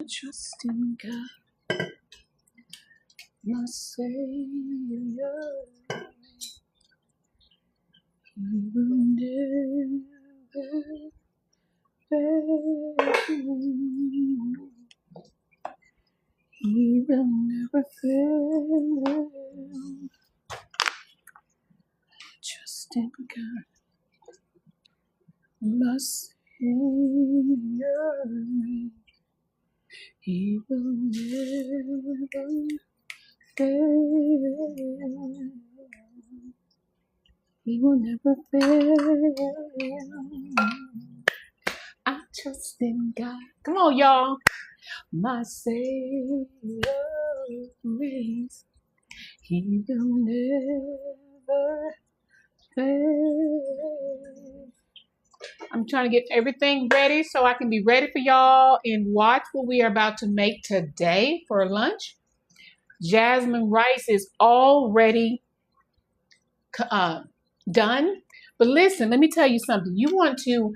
trust in God, my Savior. He will never fail. He will never fail. Trust in God, my Savior. He will never fail. He will never fail. I trust in God. Come on, y'all. My Savior reigns. He will never fail. I'm trying to get everything ready so I can be ready for y'all and watch what we are about to make today for lunch. Jasmine rice is already done. But listen, let me tell you something. You want to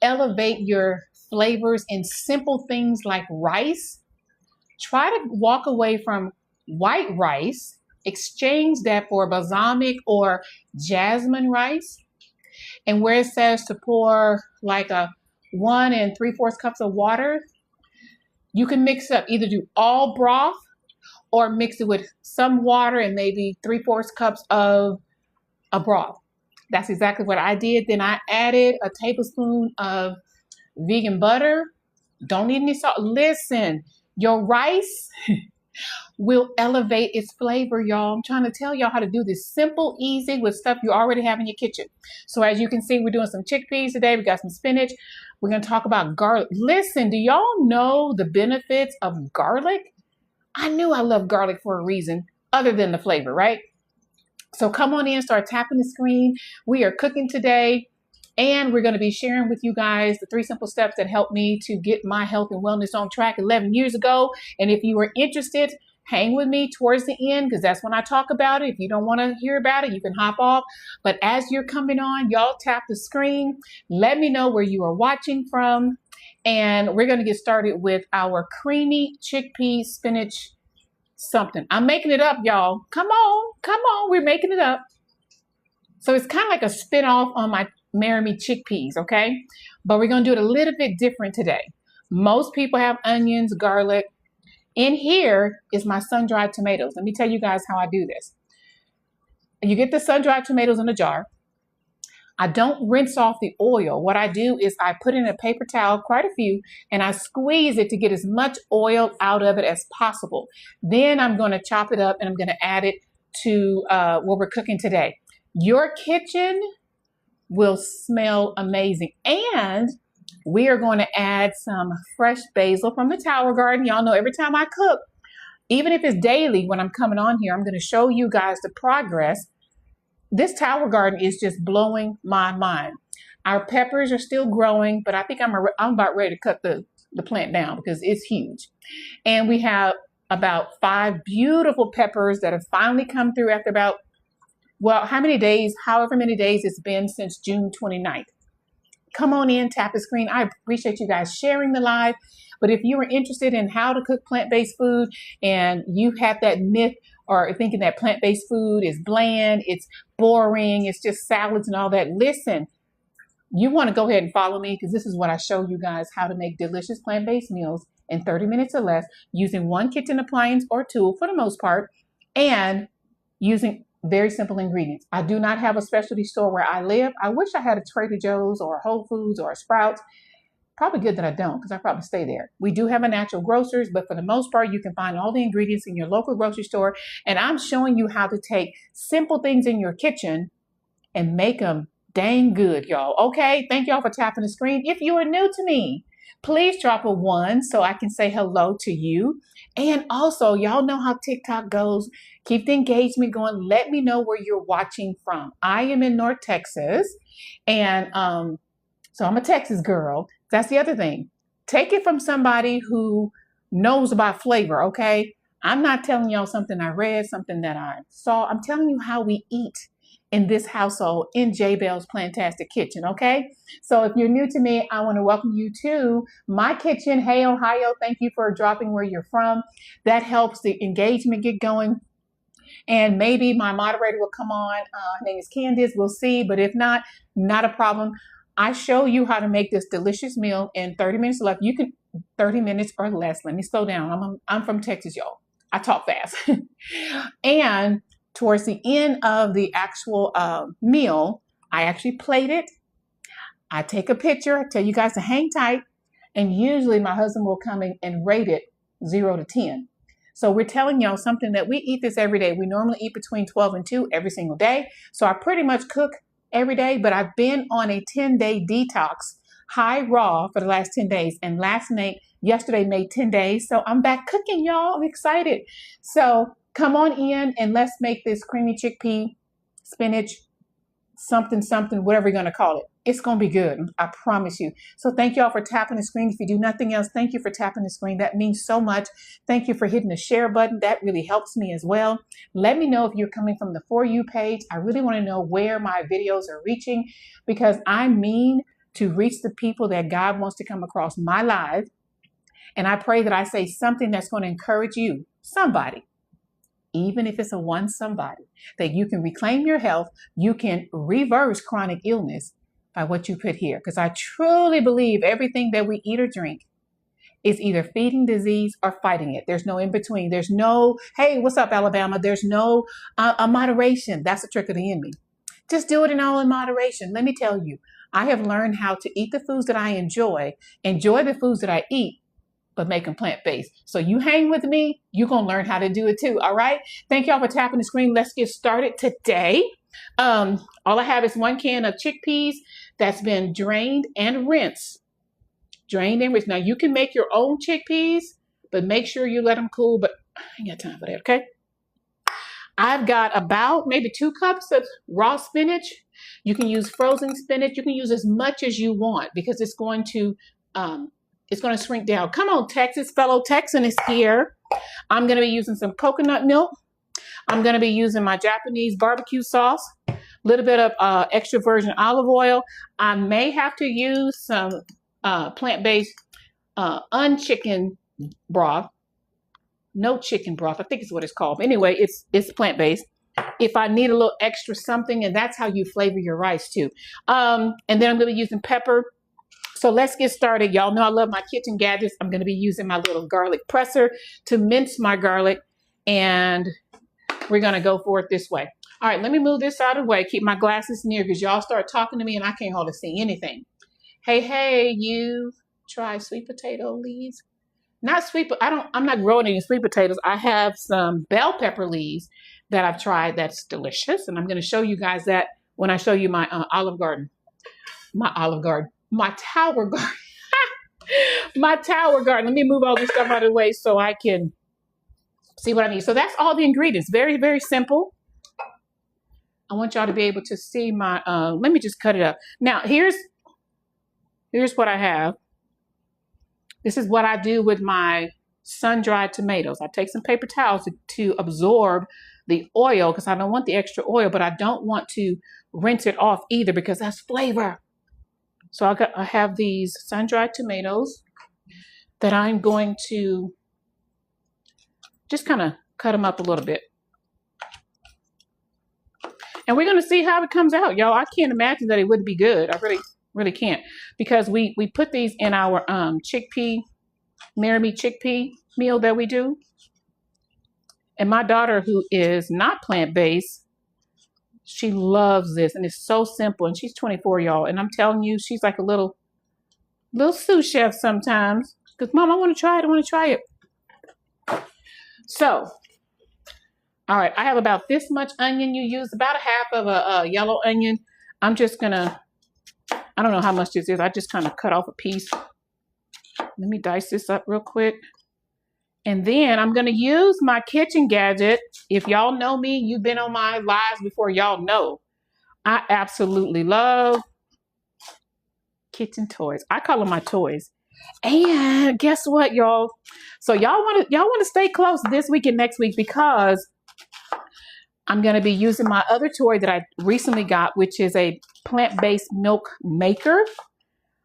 elevate your flavors in simple things like rice. Try to walk away from white rice, exchange that for balsamic or jasmine rice. And where it says to pour like a 1 3/4 cups of water, you can mix up, either do all broth or mix it with some water and maybe 3/4 cups of a broth. That's exactly what I did. Then I added a tablespoon of vegan butter. Don't need any salt. Listen, your rice will elevate its flavor, y'all. I'm trying to tell y'all how to do this simple, easy with stuff you already have in your kitchen. So as you can see, we're doing some chickpeas today. We got some spinach. We're going to talk about garlic. Listen, do y'all know the benefits of garlic? I knew I love garlic for a reason other than the flavor, right? So come on in, start tapping the screen. We are cooking today, and we're going to be sharing with you guys the 3 simple steps that helped me to get my health and wellness on track 11 years ago. And if you are interested, hang with me towards the end, because that's when I talk about it. If you don't want to hear about it, you can hop off. But as you're coming on, y'all tap the screen. Let me know where you are watching from. And we're going to get started with our creamy chickpea spinach something. I'm making it up, y'all. Come on. We're making it up. So it's kind of like a spin-off on my Marry Me chickpeas, okay? But we're going to do it a little bit different today. Most people have onions, garlic. In here is my sun-dried tomatoes. Let me tell you guys how I do this. You get the sun-dried tomatoes in a jar. I don't rinse off the oil. What I do is I put in a paper towel, quite a few, and I squeeze it to get as much oil out of it as possible. Then I'm going to chop it up and I'm going to add it to what we're cooking today. Your kitchen will smell amazing. And we are going to add some fresh basil from the Tower Garden. Y'all know every time I cook, even if it's daily when I'm coming on here, I'm going to show you guys the progress. This Tower Garden is just blowing my mind. Our peppers are still growing, but I think I'm about ready to cut the plant down because it's huge. And we have about 5 beautiful peppers that have finally come through after about, well, however many days it's been since June 29th. Come on in, tap the screen. I appreciate you guys sharing the live. But if you are interested in how to cook plant-based food and you have that myth or thinking that plant-based food is bland, it's boring, it's just salads and all that, listen, you want to go ahead and follow me, because this is what I show you guys how to make delicious plant-based meals in 30 minutes or less using one kitchen appliance or tool for the most part, and using very simple ingredients. I do not have a specialty store where I live. I wish I had a Trader Joe's or a Whole Foods or a Sprouts. Probably good that I don't, because I probably stay there. We do have a natural grocers, but for the most part, you can find all the ingredients in your local grocery store. And I'm showing you how to take simple things in your kitchen and make them dang good, y'all. Okay, thank y'all for tapping the screen. If you are new to me, please drop a 1 so I can say hello to you. And also, y'all know how TikTok goes. Keep the engagement going. Let me know where you're watching from. I am in North Texas, and so I'm a Texas girl. That's the other thing. Take it from somebody who knows about flavor, okay? I'm not telling y'all something I read, something that I saw. I'm telling you how we eat in this household in J Bell's Plantastic Kitchen, okay? So if you're new to me, I want to welcome you to my kitchen. Hey, Ohio, thank you for dropping where you're from. That helps the engagement get going. And maybe my moderator will come on. Her name is Candice. We'll see. But if not, not a problem. I show you how to make this delicious meal in 30 minutes or less. You can 30 minutes or less. Let me slow down. I'm from Texas, y'all. I talk fast. And towards the end of the actual meal, I actually plate it. I take a picture. I tell you guys to hang tight. And usually my husband will come in and rate it 0 to 10. So we're telling y'all something that we eat this every day. We normally eat between 12 and 2 every single day. So I pretty much cook every day, but I've been on a 10-day detox, high raw for the last 10 days. And yesterday made 10 days. So I'm back cooking, y'all. I'm excited. So come on in and let's make this creamy chickpea, spinach, something, whatever you're going to call it. It's going to be good. I promise you. So thank y'all for tapping the screen. If you do nothing else, thank you for tapping the screen. That means so much. Thank you for hitting the share button. That really helps me as well. Let me know if you're coming from the For You page. I really want to know where my videos are reaching because I mean to reach the people that God wants to come across my live. And I pray that I say something that's going to encourage you, somebody, even if it's a one somebody, that you can reclaim your health, you can reverse chronic illness by what you put here. Because I truly believe everything that we eat or drink is either feeding disease or fighting it. There's no in between. There's no, hey, what's up, Alabama? There's no moderation. That's the trick of the enemy. Just do it in moderation. Let me tell you, I have learned how to eat the foods that I enjoy the foods that I eat, but make them plant-based. So you hang with me, you're going to learn how to do it too, all right? Thank y'all for tapping the screen. Let's get started today. All I have is 1 can of chickpeas that's been drained and rinsed. Drained and rinsed. Now, you can make your own chickpeas, but make sure you let them cool, but I ain't got time for that, okay? I've got about maybe 2 cups of raw spinach. You can use frozen spinach. You can use as much as you want because it's going to shrink down. Come on, Texas, fellow Texan is here. I'm going to be using some coconut milk. I'm going to be using my Japanese barbecue sauce, a little bit of extra virgin olive oil. I may have to use some plant-based unchicken broth. No chicken broth, I think is what it's called. But anyway, it's plant-based. If I need a little extra something, and that's how you flavor your rice too. And then I'm going to be using pepper. So let's get started. Y'all know I love my kitchen gadgets. I'm going to be using my little garlic presser to mince my garlic. And we're going to go for it this way. All right, let me move this out of the way. Keep my glasses near because y'all start talking to me and I can't hardly see anything. Hey, you try sweet potato leaves? Not sweet, but I'm not growing any sweet potatoes. I have some bell pepper leaves that I've tried that's delicious. And I'm going to show you guys that when I show you my Olive Garden. My tower garden. My tower garden. Let me move all this stuff out of the way so I can see what I need. So that's all the ingredients. Very, very simple. I want y'all to be able to see my, let me just cut it up. Now, here's what I have. This is what I do with my sun-dried tomatoes. I take some paper towels to absorb the oil because I don't want the extra oil, but I don't want to rinse it off either because that's flavor. So I have these sun-dried tomatoes that I'm going to just kind of cut them up a little bit. And we're going to see how it comes out, y'all. I can't imagine that it wouldn't be good. I really can't. Because we put these in our Marry chickpea meal that we do. And my daughter, who is not plant-based, she loves this. And it's so simple. And she's 24, y'all. And I'm telling you, she's like a little sous chef sometimes. Because, Mom, I want to try it. I want to try it. So, all right. I have about this much onion. You use about a half of a yellow onion. I'm just going to, I don't know how much this is. I just kind of cut off a piece. Let me dice this up real quick. And then I'm going to use my kitchen gadget. If y'all know me, you've been on my lives before, y'all know. I absolutely love kitchen toys. I call them my toys. And guess what, y'all? So y'all want to stay close this week and next week because I'm going to be using my other toy that I recently got, which is a plant-based milk maker.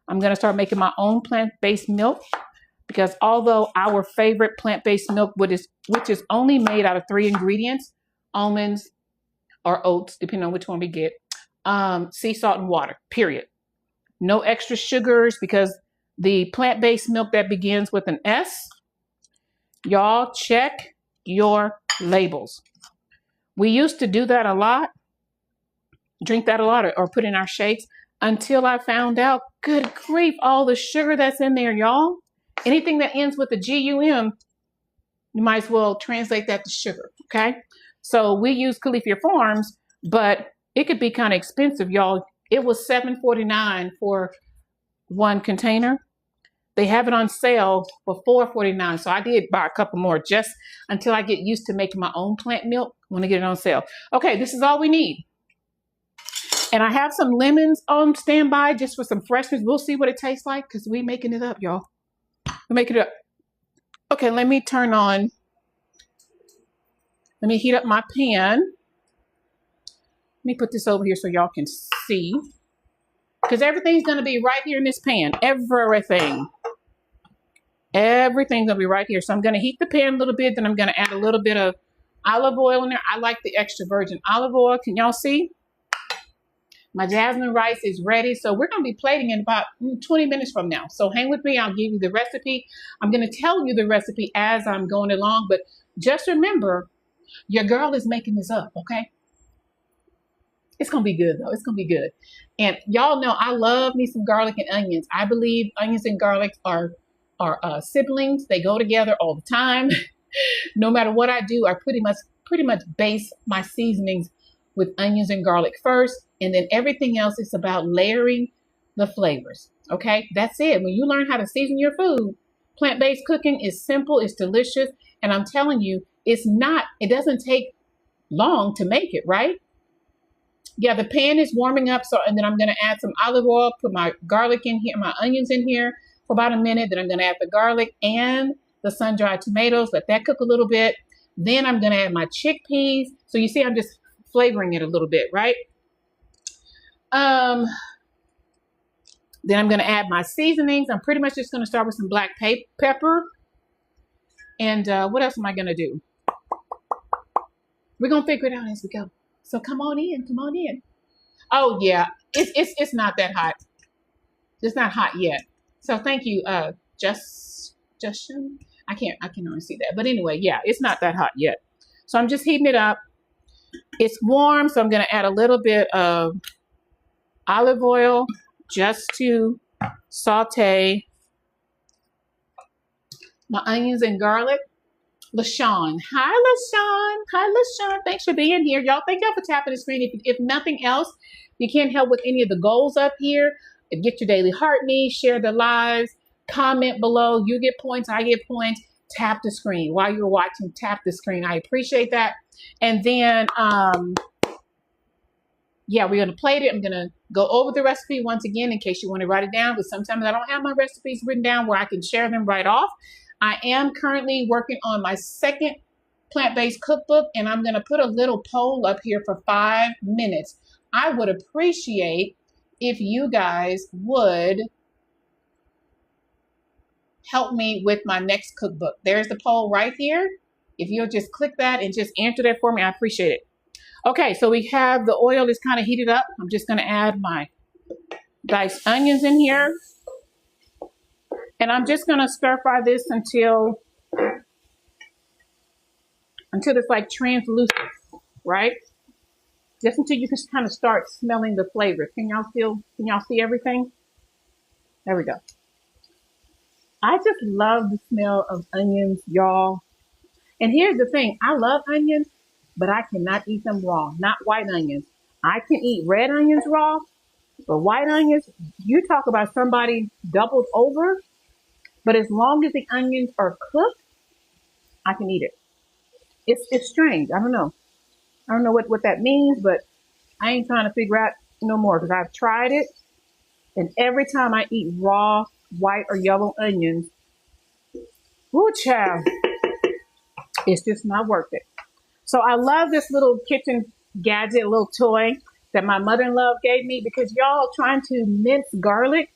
I'm going to start making my own plant-based milk because although our favorite plant-based milk, which is only made out of 3 ingredients, almonds or oats, depending on which one we get, sea salt and water, period. No extra sugars because the plant-based milk that begins with an S, y'all check your labels. We used to do that a lot, drink that a lot, or put in our shakes until I found out, good grief, all the sugar that's in there, y'all. Anything that ends with a GUM, you might as well translate that to sugar, okay? So we use Califia Farms, but it could be kind of expensive, y'all. It was $7.49 for one container. They have it on sale for $4.49. So I did buy a couple more just until I get used to making my own plant milk when I get it on sale. Okay, this is all we need. And I have some lemons on standby just for some freshness. We'll see what it tastes like because we're making it up, y'all. We're making it up. Okay, let me heat up my pan. Let me put this over here so y'all can see. Because everything's going to be right here in this pan. Everything's going to be right here. So I'm going to heat the pan a little bit. Then I'm going to add a little bit of olive oil in there. I like the extra virgin olive oil. Can y'all see? My jasmine rice is ready. So we're going to be plating in about 20 minutes from now. So hang with me. I'll give you the recipe. I'm going to tell you the recipe as I'm going along. But just remember, your girl is making this up, okay? It's going to be good, though. It's going to be good. And y'all know I love me some garlic and onions. I believe onions and garlic are siblings. They go together all the time. No matter what I do, I pretty much base my seasonings with onions and garlic first. And then everything else is about layering the flavors. Okay? That's it. When you learn how to season your food, plant-based cooking is simple. It's delicious. And I'm telling you, it doesn't take long to make it, right? Yeah, the pan is warming up, and then I'm going to add some olive oil, put my garlic in here, my onions in here for about a minute. Then I'm going to add the garlic and the sun-dried tomatoes, let that cook a little bit. Then I'm going to add my chickpeas. So you see, I'm just flavoring it a little bit, right? Then I'm going to add my seasonings. I'm pretty much just going to start with some black pepper. And what else am I going to do? We're going to figure it out as we go. So come on in. Oh yeah, it's not that hot. It's not hot yet. So thank you, Justin. I can only see that. But anyway, yeah, it's not that hot yet. So I'm just heating it up. It's warm, so I'm gonna add a little bit of olive oil just to saute my onions and garlic. LaShawn. Hi, LaShawn. Thanks for being here. Y'all, thank y'all for tapping the screen. If nothing else, you can't help with any of the goals up here. Get your daily heart needs, share the lives, comment below. You get points, I get points. Tap the screen. While you're watching, tap the screen. I appreciate that. And then, yeah, we're going to plate it. I'm going to go over the recipe once again in case you want to write it down, because sometimes I don't have my recipes written down where I can share them right off. I am currently working on my second plant-based cookbook, and I'm going to put a little poll up here for 5 minutes. I would appreciate if you guys would help me with my next cookbook. There's the poll right here. If you'll just click that and just answer that for me, I appreciate it. Okay, so we have the oil is kind of heated up. I'm just going to add my diced onions in here. And I'm just going to stir fry this until it's like translucent, right? Just until you can kind of start smelling the flavor. Can y'all see everything? There we go. I just love the smell of onions, y'all. And here's the thing. I love onions, but I cannot eat them raw. Not white onions. I can eat red onions raw, but white onions, you talk about somebody doubled over. But as long as the onions are cooked, I can eat it. It's strange. I don't know. I don't know what that means, but I ain't trying to figure out no more because I've tried it. And every time I eat raw white or yellow onions, ooh, child, it's just not worth it. So I love this little kitchen gadget, little toy that my mother-in-law gave me because y'all trying to mince garlic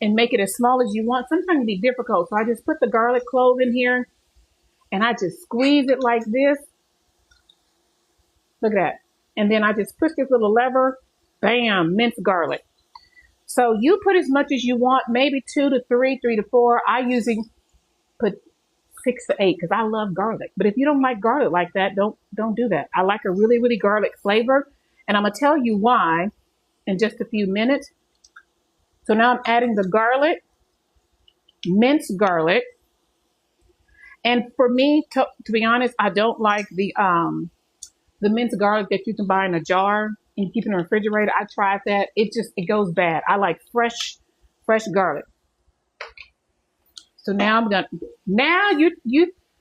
and make it as small as you want sometimes can be difficult. So I just put the garlic clove in here and I just squeeze it like this. Look at that. And then I just push this little lever, bam, minced garlic. So you put as much as you want, maybe 2 to 3, 3 to 4. I usually put 6 to 8 because I love garlic. But if you don't like garlic like that, don't do that. I like a really, really garlic flavor. And I'm going to tell you why in just a few minutes. So now I'm adding the garlic, minced garlic. And for me, to be honest, I don't like the minced garlic that you can buy in a jar and you keep it in the refrigerator. I tried that. It goes bad. I like fresh garlic. So now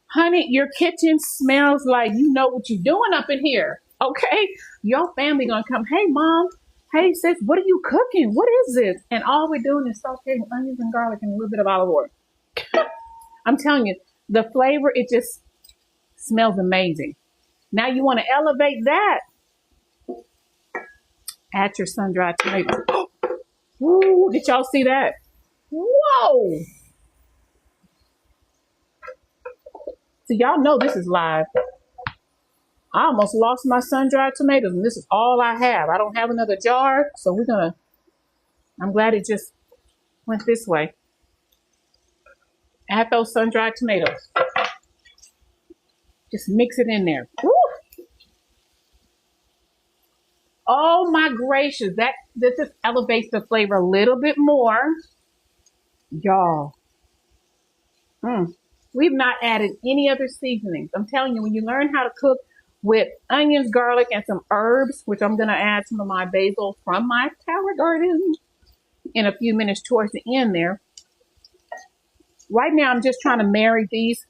honey, your kitchen smells like you know what you're doing up in here. Okay? Your family gonna come, hey mom, hey sis, what are you cooking? What is this? And all we're doing is sauteing onions and garlic and a little bit of olive oil. I'm telling you, the flavor, it just smells amazing. Now you want to elevate that. Add your sun-dried tomato. Ooh, did y'all see that? Whoa! So y'all know this is live. I almost lost my sun-dried tomatoes, and this is all I have. I don't have another jar, so I'm glad it just went this way. Add those sun-dried tomatoes. Just mix it in there. Woo! Oh my gracious, this just elevates the flavor a little bit more. Y'all. We've not added any other seasonings. I'm telling you, when you learn how to cook with onions, garlic, and some herbs, which I'm going to add some of my basil from my tower garden in a few minutes towards the end there. Right now, I'm just trying to marry these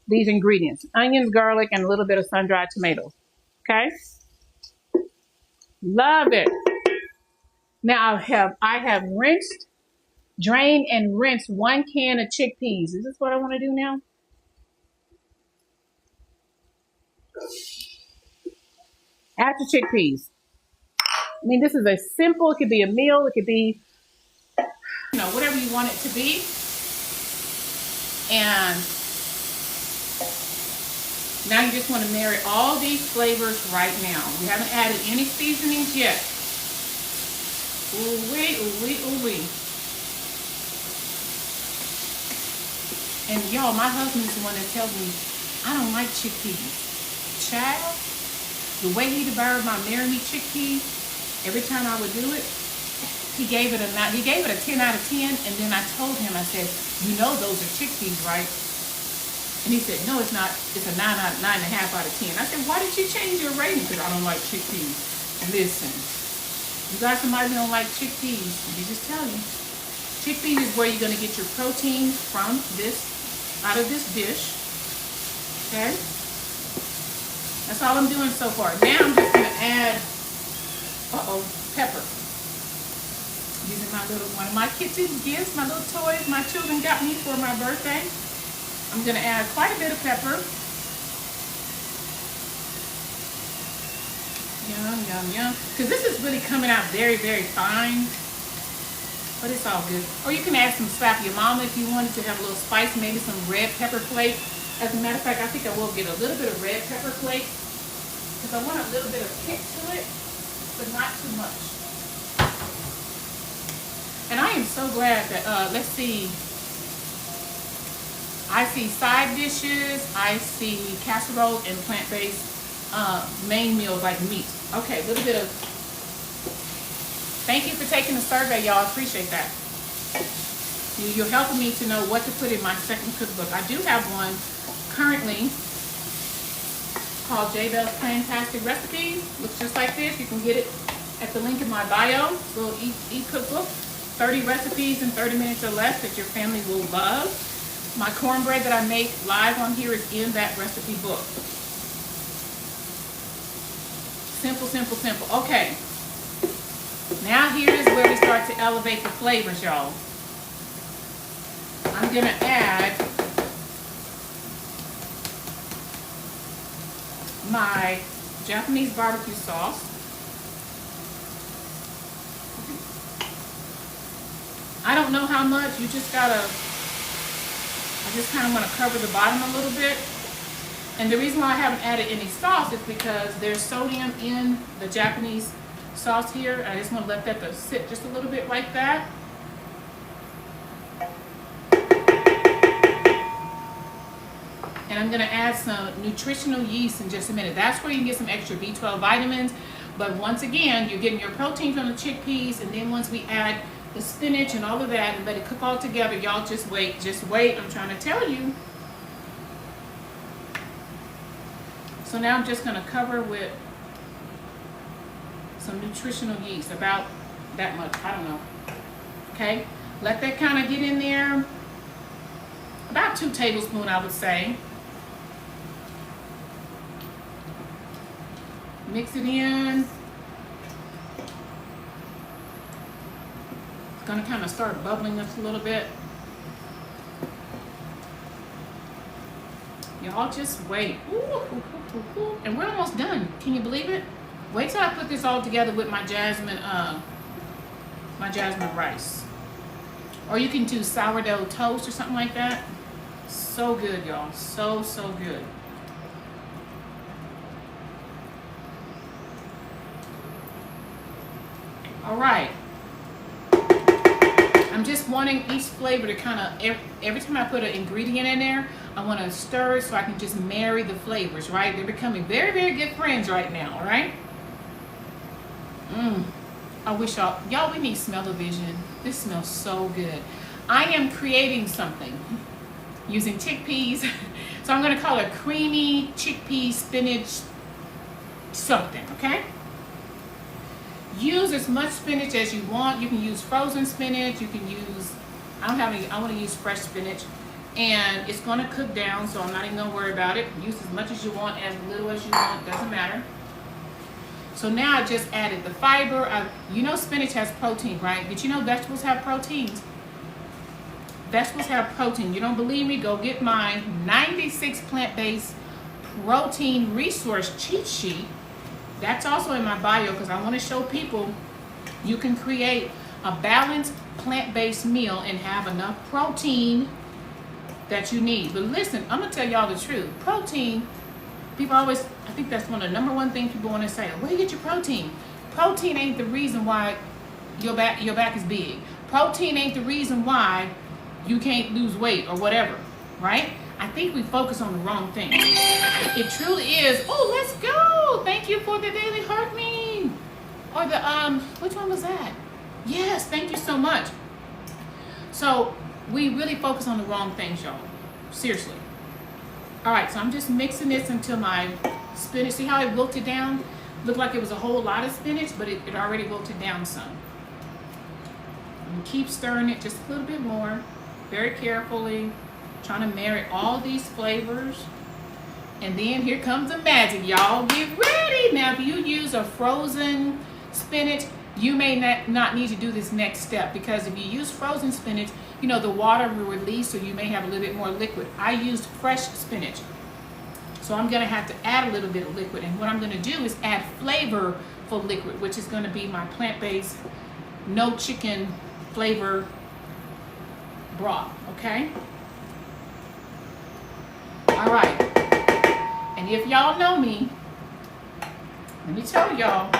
ingredients. Onions, garlic, and a little bit of sun-dried tomatoes. Okay? Love it. Now I have drained and rinsed 1 can of chickpeas. Is this what I want to do now? Add the chickpeas. I mean, this is a simple, it could be a meal, it could be, whatever you want it to be. And now you just want to marry all these flavors right now. We haven't added any seasonings yet. Ooh-wee, ooh-wee, ooh-wee. And y'all, my husband is the one that tells me, I don't like chickpeas. Child, the way he devoured my marry me chickpeas, every time I would do it, he gave it a 10 out of 10, and then I told him, I said, you know those are chickpeas, right? And he said, no, it's not. It's a 9.5 out of 10. I said, why did you change your rating? Because I don't like chickpeas. Listen, you got somebody who don't like chickpeas, let me just tell you. Chickpeas is where you're going to get your protein from out of this dish. Okay? That's all I'm doing so far. Now I'm just going to add, pepper. Using one of my kitchen gifts, my little toys my children got me for my birthday. I'm going to add quite a bit of pepper. Yum, yum, yum. Because this is really coming out very, very fine. But it's all good. Or you can add some slap your mama if you wanted to have a little spice, maybe some red pepper flakes. As a matter of fact, I think I will get a little bit of red pepper flakes because I want a little bit of kick to it, but not too much. And I am so glad that, let's see, I see side dishes, I see casserole and plant-based main meals like meat. Okay, a little bit of, thank you for taking the survey, y'all. I appreciate that. You're helping me to know what to put in my second cookbook. I do have one currently called J Bell's Fantastic Recipes. Looks just like this. You can get it at the link in my bio. Little e-cookbook. 30 recipes in 30 minutes or less that your family will love. My cornbread that I make live on here is in that recipe book. Simple, simple, simple. Okay. Now here is where we start to elevate the flavors, y'all. I'm going to add my Japanese barbecue sauce. I don't know how much, you just gotta, I just kind of want to cover the bottom a little bit. And the reason why I haven't added any sauce is because there's sodium in the Japanese sauce here. I just want to let that sit just a little bit like that. And I'm going to add some nutritional yeast in just a minute. That's where you can get some extra B12 vitamins. But once again, you're getting your protein from the chickpeas. And then once we add the spinach and all of that and let it cook all together, y'all just wait. Just wait. I'm trying to tell you. So now I'm just going to cover with some nutritional yeast, about that much, I don't know. Okay, let that kind of get in there. About 2 tablespoons, I would say. Mix it in. It's going to kind of start bubbling just a little bit. Y'all just wait. Ooh. And we're almost done. Can you believe it? Wait till I put this all together with my jasmine rice. Or you can do sourdough toast or something like that. So good, y'all. So good. All right. I'm just wanting each flavor to kind of, every time I put an ingredient in there, I want to stir it so I can just marry the flavors, right? They're becoming very, very good friends right now, all right? I wish y'all, we need smell-o-vision. This smells so good. I am creating something using chickpeas. So I'm going to call it creamy chickpea spinach something, okay? Use as much spinach as you want. You can use frozen spinach. You can use, I don't have any, I want to use fresh spinach. And it's going to cook down, so I'm not even going to worry about it. Use as much as you want, as little as you want, doesn't matter. So now I just added the fiber. You know spinach has protein, right? Did you know vegetables have proteins? Vegetables have protein. You don't believe me? Go get my 96 plant-based protein resource cheat sheet. That's also in my bio because I want to show people you can create a balanced plant-based meal and have enough protein that you need. But listen, I'm going to tell y'all the truth. Protein, people always, I think that's one of the #1 things people want to say. Where do you get your protein? Protein ain't the reason why your back is big. Protein ain't the reason why you can't lose weight or whatever, right? I think we focus on the wrong thing. It truly is. Oh, let's go. Thank you for the daily heart meme. Or the, which one was that? Yes, thank you so much. So we really focus on the wrong things, y'all. Seriously. All right, so I'm just mixing this until my spinach. See how I wilted it down? Looked like it was a whole lot of spinach, but it already wilted down some. And keep stirring it just a little bit more, very carefully, trying to marry all these flavors. And then here comes the magic, y'all. Get ready. Now, if you use a frozen spinach, you may not need to do this next step, because if you use frozen spinach, you know, the water will release, so you may have a little bit more liquid. I used fresh spinach, so I'm going to have to add a little bit of liquid. And what I'm going to do is add flavorful liquid, which is going to be my plant-based, no chicken flavor broth, okay? All right. And if y'all know me, let me tell y'all,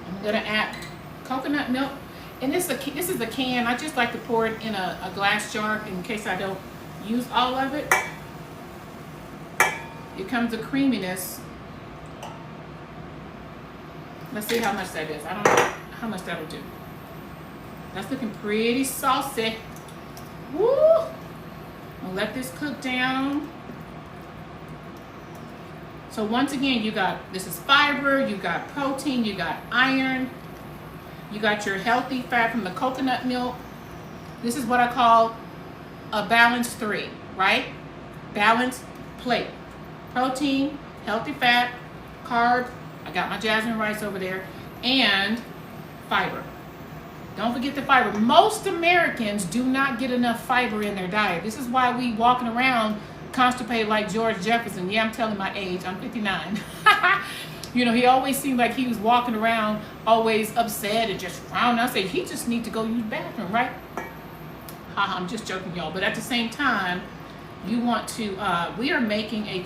I'm going to add coconut milk. And this is a can. I just like to pour it in a glass jar in case I don't use all of it. Here comes the creaminess. Let's see how much that is. I don't know how much that'll do. That's looking pretty saucy. Woo! I'll let this cook down. So once again, you got, this is fiber, you got protein, you got iron, you got your healthy fat from the coconut milk. This is what I call a balanced 3, right? Balanced plate. Protein, healthy fat, carb, I got my jasmine rice over there, and fiber. Don't forget the fiber. Most Americans do not get enough fiber in their diet. This is why we walking around constipated like George Jefferson. Yeah, I'm telling my age. I'm 59. You know, he always seemed like he was walking around always upset and just frowning. I said, he just need to go use the bathroom, right? Haha, I'm just joking, y'all. But at the same time, you want to, we are making a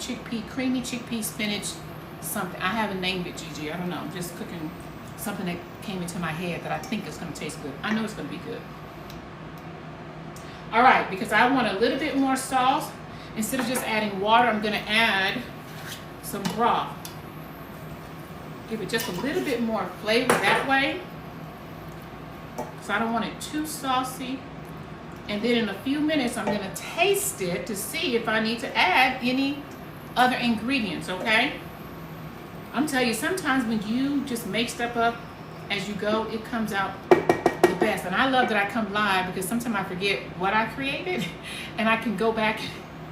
creamy chickpea spinach something. I haven't named it, Gigi. I don't know. I'm just cooking something that came into my head that I think is going to taste good. I know it's going to be good. All right, because I want a little bit more sauce. Instead of just adding water, I'm going to add some broth. Give it just a little bit more flavor that way. So I don't want it too saucy. And then in a few minutes, I'm going to taste it to see if I need to add any other ingredients, okay? I'm telling you, sometimes when you just make stuff up as you go, it comes out the best. And I love that I come live because sometimes I forget what I created and I can go back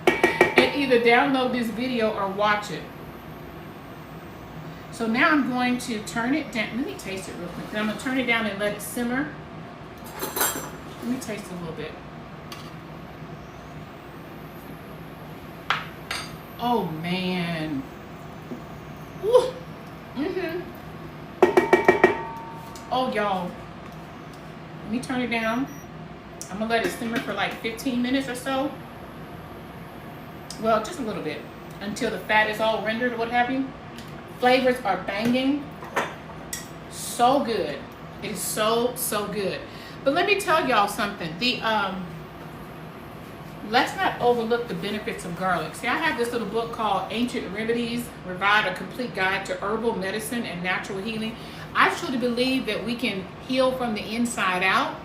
and either download this video or watch it. So now I'm going to turn it down. Let me taste it real quick. Then I'm going to turn it down and let it simmer. Let me taste it a little bit. Oh, man. Ooh. Oh, y'all. Let me turn it down. I'm going to let it simmer for like 15 minutes or so. Well, just a little bit. Until the fat is all rendered or what have you. Flavors are banging. So good. It is so, so good. But let me tell y'all something. Let's not overlook the benefits of garlic. See, I have this little book called Ancient Remedies, Revive a Complete Guide to Herbal Medicine and Natural Healing. I truly believe that we can heal from the inside out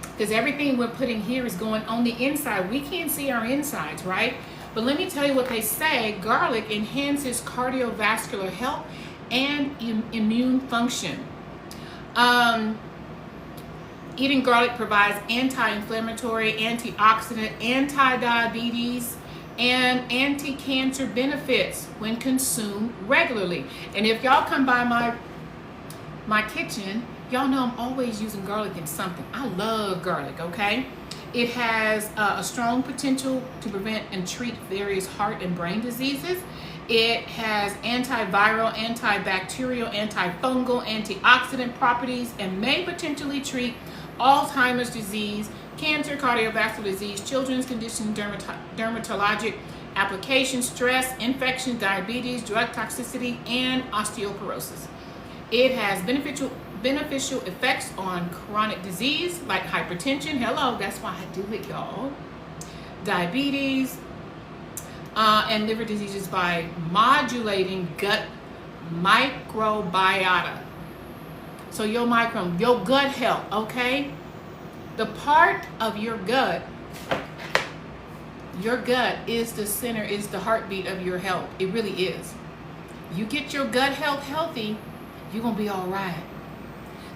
because everything we're putting here is going on the inside. We can't see our insides, right? But let me tell you what they say. Garlic enhances cardiovascular health and immune function. Eating garlic provides anti-inflammatory, antioxidant, anti-diabetes, and anti-cancer benefits when consumed regularly. And if y'all come by my kitchen, y'all know I'm always using garlic in something. I love garlic, okay? It has a strong potential to prevent and treat various heart and brain diseases. It has antiviral, antibacterial, antifungal, antioxidant properties and may potentially treat Alzheimer's disease, cancer, cardiovascular disease, children's conditions, dermatologic applications, stress, infection, diabetes, drug toxicity, and osteoporosis. It has beneficial effects on chronic disease like hypertension. Hello, that's why I do it, y'all. Diabetes and liver diseases by modulating gut microbiota. So your gut health, okay? The part of your gut is the center, is the heartbeat of your health. It really is. You get your gut health healthy, you're gonna be all right.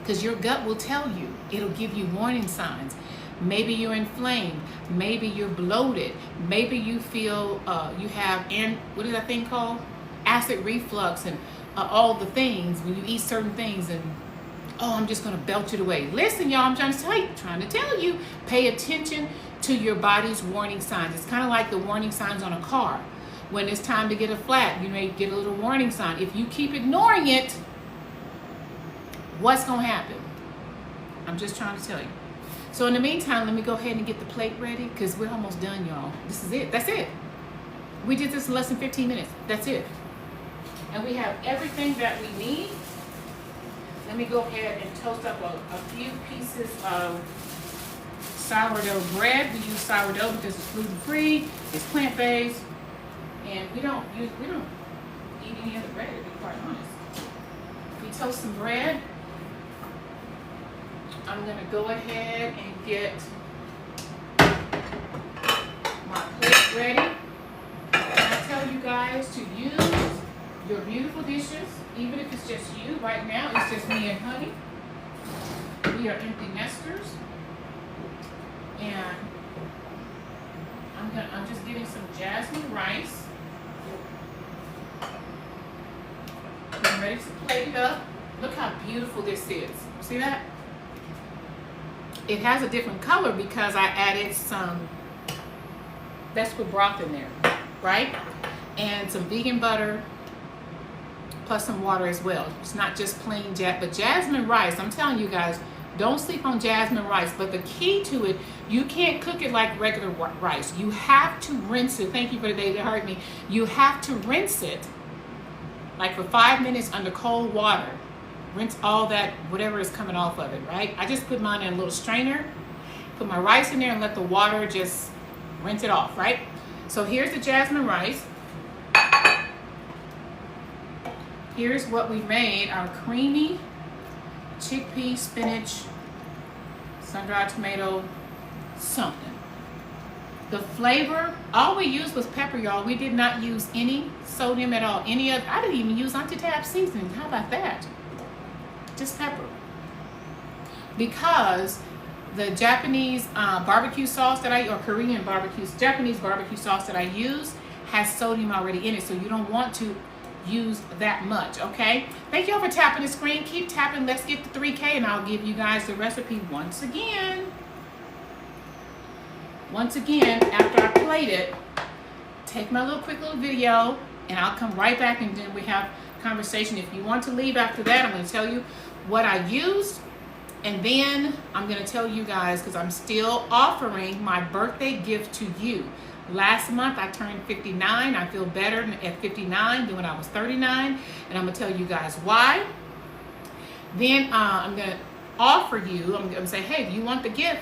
Because your gut will tell you, it'll give you warning signs. Maybe you're inflamed, maybe you're bloated, maybe you feel you have, what is that thing called? Acid reflux and all the things when you eat certain things and oh, I'm just gonna belch it away. Listen, y'all, I'm trying to tell you, pay attention to your body's warning signs. It's kind of like the warning signs on a car. When it's time to get a flat, you may get a little warning sign. If you keep ignoring it, what's gonna happen? I'm just trying to tell you. So in the meantime, let me go ahead and get the plate ready because we're almost done, y'all. This is it, that's it. We did this in less than 15 minutes, that's it. And we have everything that we need. Let me go ahead and toast up a few pieces of sourdough bread. We use sourdough because it's gluten-free, it's plant-based, and we don't eat any other bread, to be quite honest. We toast some bread. I'm gonna go ahead and get my plate ready. And I tell you guys to use your beautiful dishes, even if it's just you. Right now, it's just me and honey. We are empty nesters. And I'm just getting some jasmine rice. I'm ready to plate it up. Look how beautiful this is. See that? It has a different color because I added some vegetable broth in there. right? And some vegan butter, plus some water as well. It's not just plain but jasmine rice. I'm telling you guys, don't sleep on jasmine rice. But the key to it, you can't cook it like regular rice. You have to rinse it. Thank you for the day that hurt me. You have to rinse it like for 5 minutes under cold water. Rinse all that, whatever is coming off of it, right? I just put mine in a little strainer, put my rice in there and let the water just rinse it off, right? So here's the jasmine rice. Here's what we made, our creamy chickpea, spinach, sun-dried tomato, something. The flavor, all we used was pepper, y'all. We did not use any sodium at all. I didn't even use anti-tab seasoning. How about that? Just pepper. Because the Japanese barbecue sauce that or Japanese barbecue sauce that I use has sodium already in it, so you don't want to use that much, okay? Thank y'all for tapping the screen. Keep tapping. Let's get to 3K, and I'll give you guys the recipe once again. Once again, after I played it, take my quick little video, and I'll come right back, and then we have conversation. If you want to leave after that, I'm going to tell you what I used, and then I'm going to tell you guys, because I'm still offering my birthday gift to you. Last month I turned 59. I feel better at 59 than when I was 39, and I'm going to tell you guys why. Then I'm going to offer you, I'm going to say, hey, if you want the gift,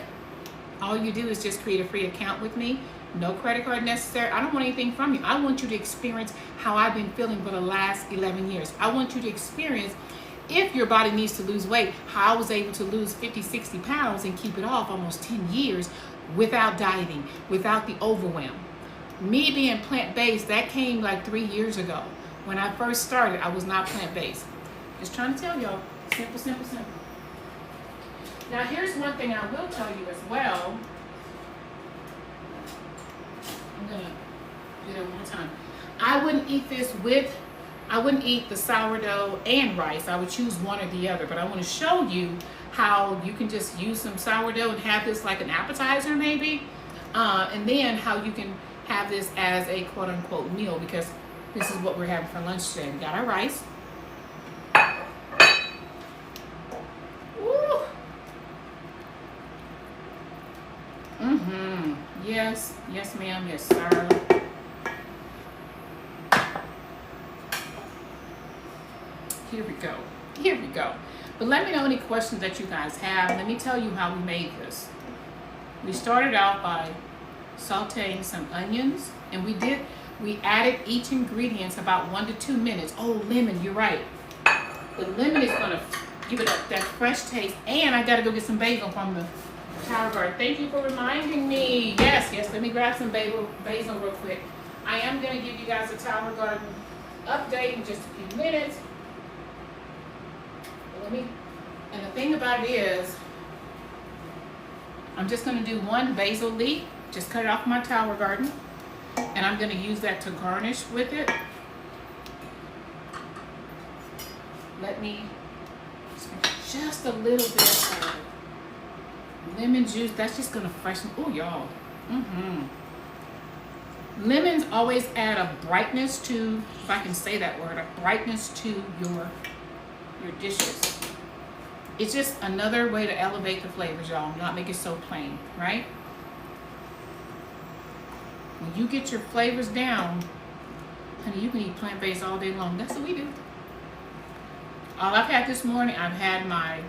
all you do is just create a free account with me. No credit card necessary. I don't want anything from you. I want you to experience how I've been feeling for the last 11 years. I want you to experience, if your body needs to lose weight, how I was able to lose 50, 60 pounds and keep it off almost 10 years without dieting, without the overwhelm. Me being plant-based, that came like 3 years ago. When I first started, I was not plant-based. Just trying to tell y'all, simple, simple, simple. Now here's one thing I will tell you as well. I'm gonna do it one more time. I wouldn't eat this I wouldn't eat the sourdough and rice. I would choose one or the other, but I want to show you how you can just use some sourdough and have this like an appetizer maybe, and then how you can have this as a quote-unquote meal, because this is what we're having for lunch today. We got our rice. Woo. Yes, yes ma'am, yes sir. Here we go. Here we go. But let me know any questions that you guys have. Let me tell you how we made this. We started out by sauteing some onions, and we added each ingredient about 1 to 2 minutes. Oh, lemon, you're right. The lemon is gonna give it that fresh taste. And I gotta go get some basil from the Tower Garden. Thank you for reminding me. Yes, yes, let me grab some basil real quick. I am gonna give you guys a Tower Garden update in just a few minutes. And the thing about it is, I'm just going to do one basil leaf, just cut it off my Tower Garden, and I'm going to use that to garnish with it. Let me just a little bit of lemon juice. That's just going to freshen. Oh, y'all. Lemons always add a brightness to, if I can say that word, a brightness to your dishes. It's just another way to elevate the flavors, y'all. Not make it so plain, right? When you get your flavors down, honey, you can eat plant-based all day long. That's what we do. All I've had this morning, I've had my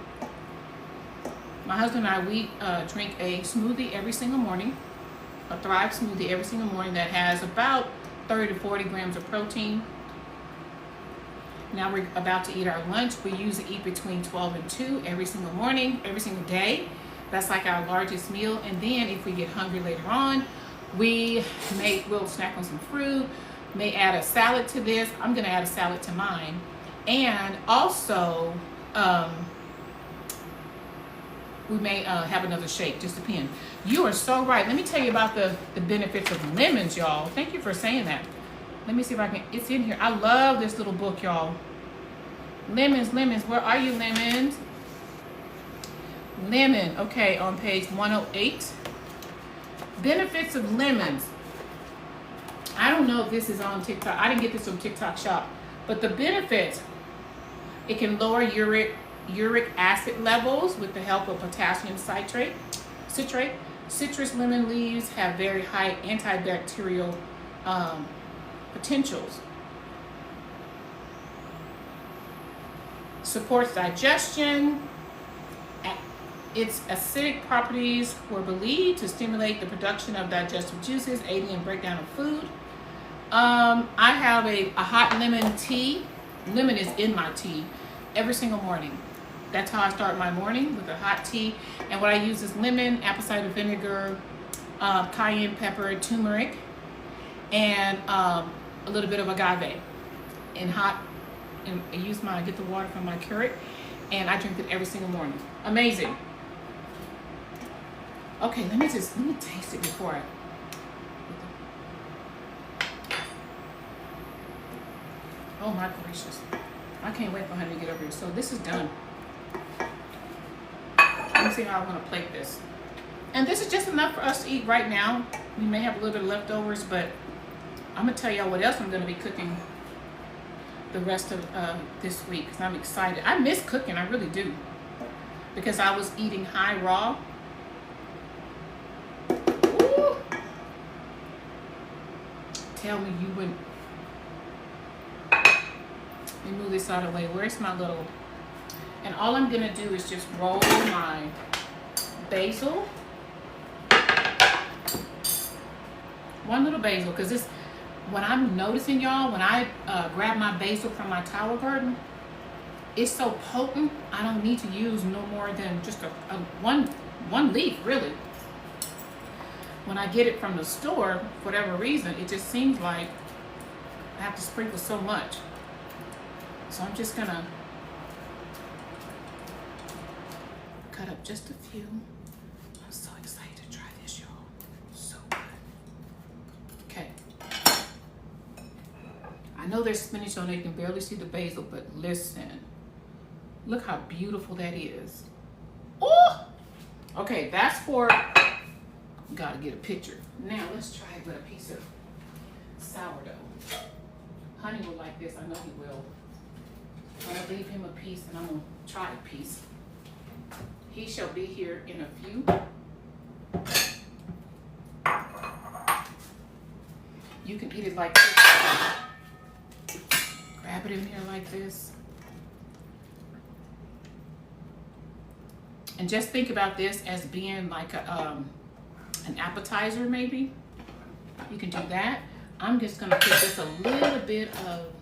husband and I, we drink a smoothie every single morning, a Thrive smoothie every single morning that has about 30 to 40 grams of protein. Now we're about to eat our lunch. We usually eat between 12 and 2 every single morning, every single day. That's like our largest meal. And then if we get hungry later on, we'll snack on some fruit, may add a salad to this. I'm gonna add a salad to mine. And also, we may have another shake, just depend. You are so right. Let me tell you about the benefits of lemons, y'all. Thank you for saying that. Let me see if I can, it's in here. I love this little book, y'all. Lemons, lemons, where are you, lemons? Lemon, okay, on page 108. Benefits of lemons. I don't know if this is on TikTok. I didn't get this from TikTok Shop. But the benefits, it can lower uric acid levels with the help of potassium citrate. Citrus lemon leaves have very high antibacterial potentials. Supports digestion. Its acidic properties were believed to stimulate the production of digestive juices, aiding in breakdown of food. I have a hot lemon tea. Lemon is in my tea every single morning. That's how I start my morning, with a hot tea. And what I use is lemon, apple cider vinegar, cayenne pepper, turmeric, and a little bit of agave. And I get the water from my Keurig, and I drink it every single morning. Amazing. Okay, let me taste it before I. Oh my gracious. I can't wait for honey to get over here. So this is done. Let me see how I'm gonna plate this. And this is just enough for us to eat right now. We may have a little bit of leftovers, but I'm gonna tell y'all what else I'm gonna be cooking the rest of this week, because I'm excited. I miss cooking, I really do. Because I was eating high raw. Ooh. Tell me you wouldn't. Let me move this out of the way. Where's my little... And all I'm gonna do is just roll my basil. One little basil, because this, what I'm noticing, y'all, when I grab my basil from my tower garden, it's so potent, I don't need to use no more than just one leaf, really. When I get it from the store, for whatever reason, it just seems like I have to sprinkle so much. So I'm just gonna cut up just a few. I'm so excited to try this, y'all. So good. Okay. I know there's spinach on it, you can barely see the basil, but listen. Look how beautiful that is. Oh! Okay, that's for, gotta get a picture. Now let's try it with a piece of sourdough. Honey will like this, I know he will. I'm gonna leave him a piece and I'm gonna try a piece. He shall be here in a few. You can eat it like this. Grab it in here like this. And just think about this as being like an appetizer, maybe. You can do that. I'm just gonna put just a little bit of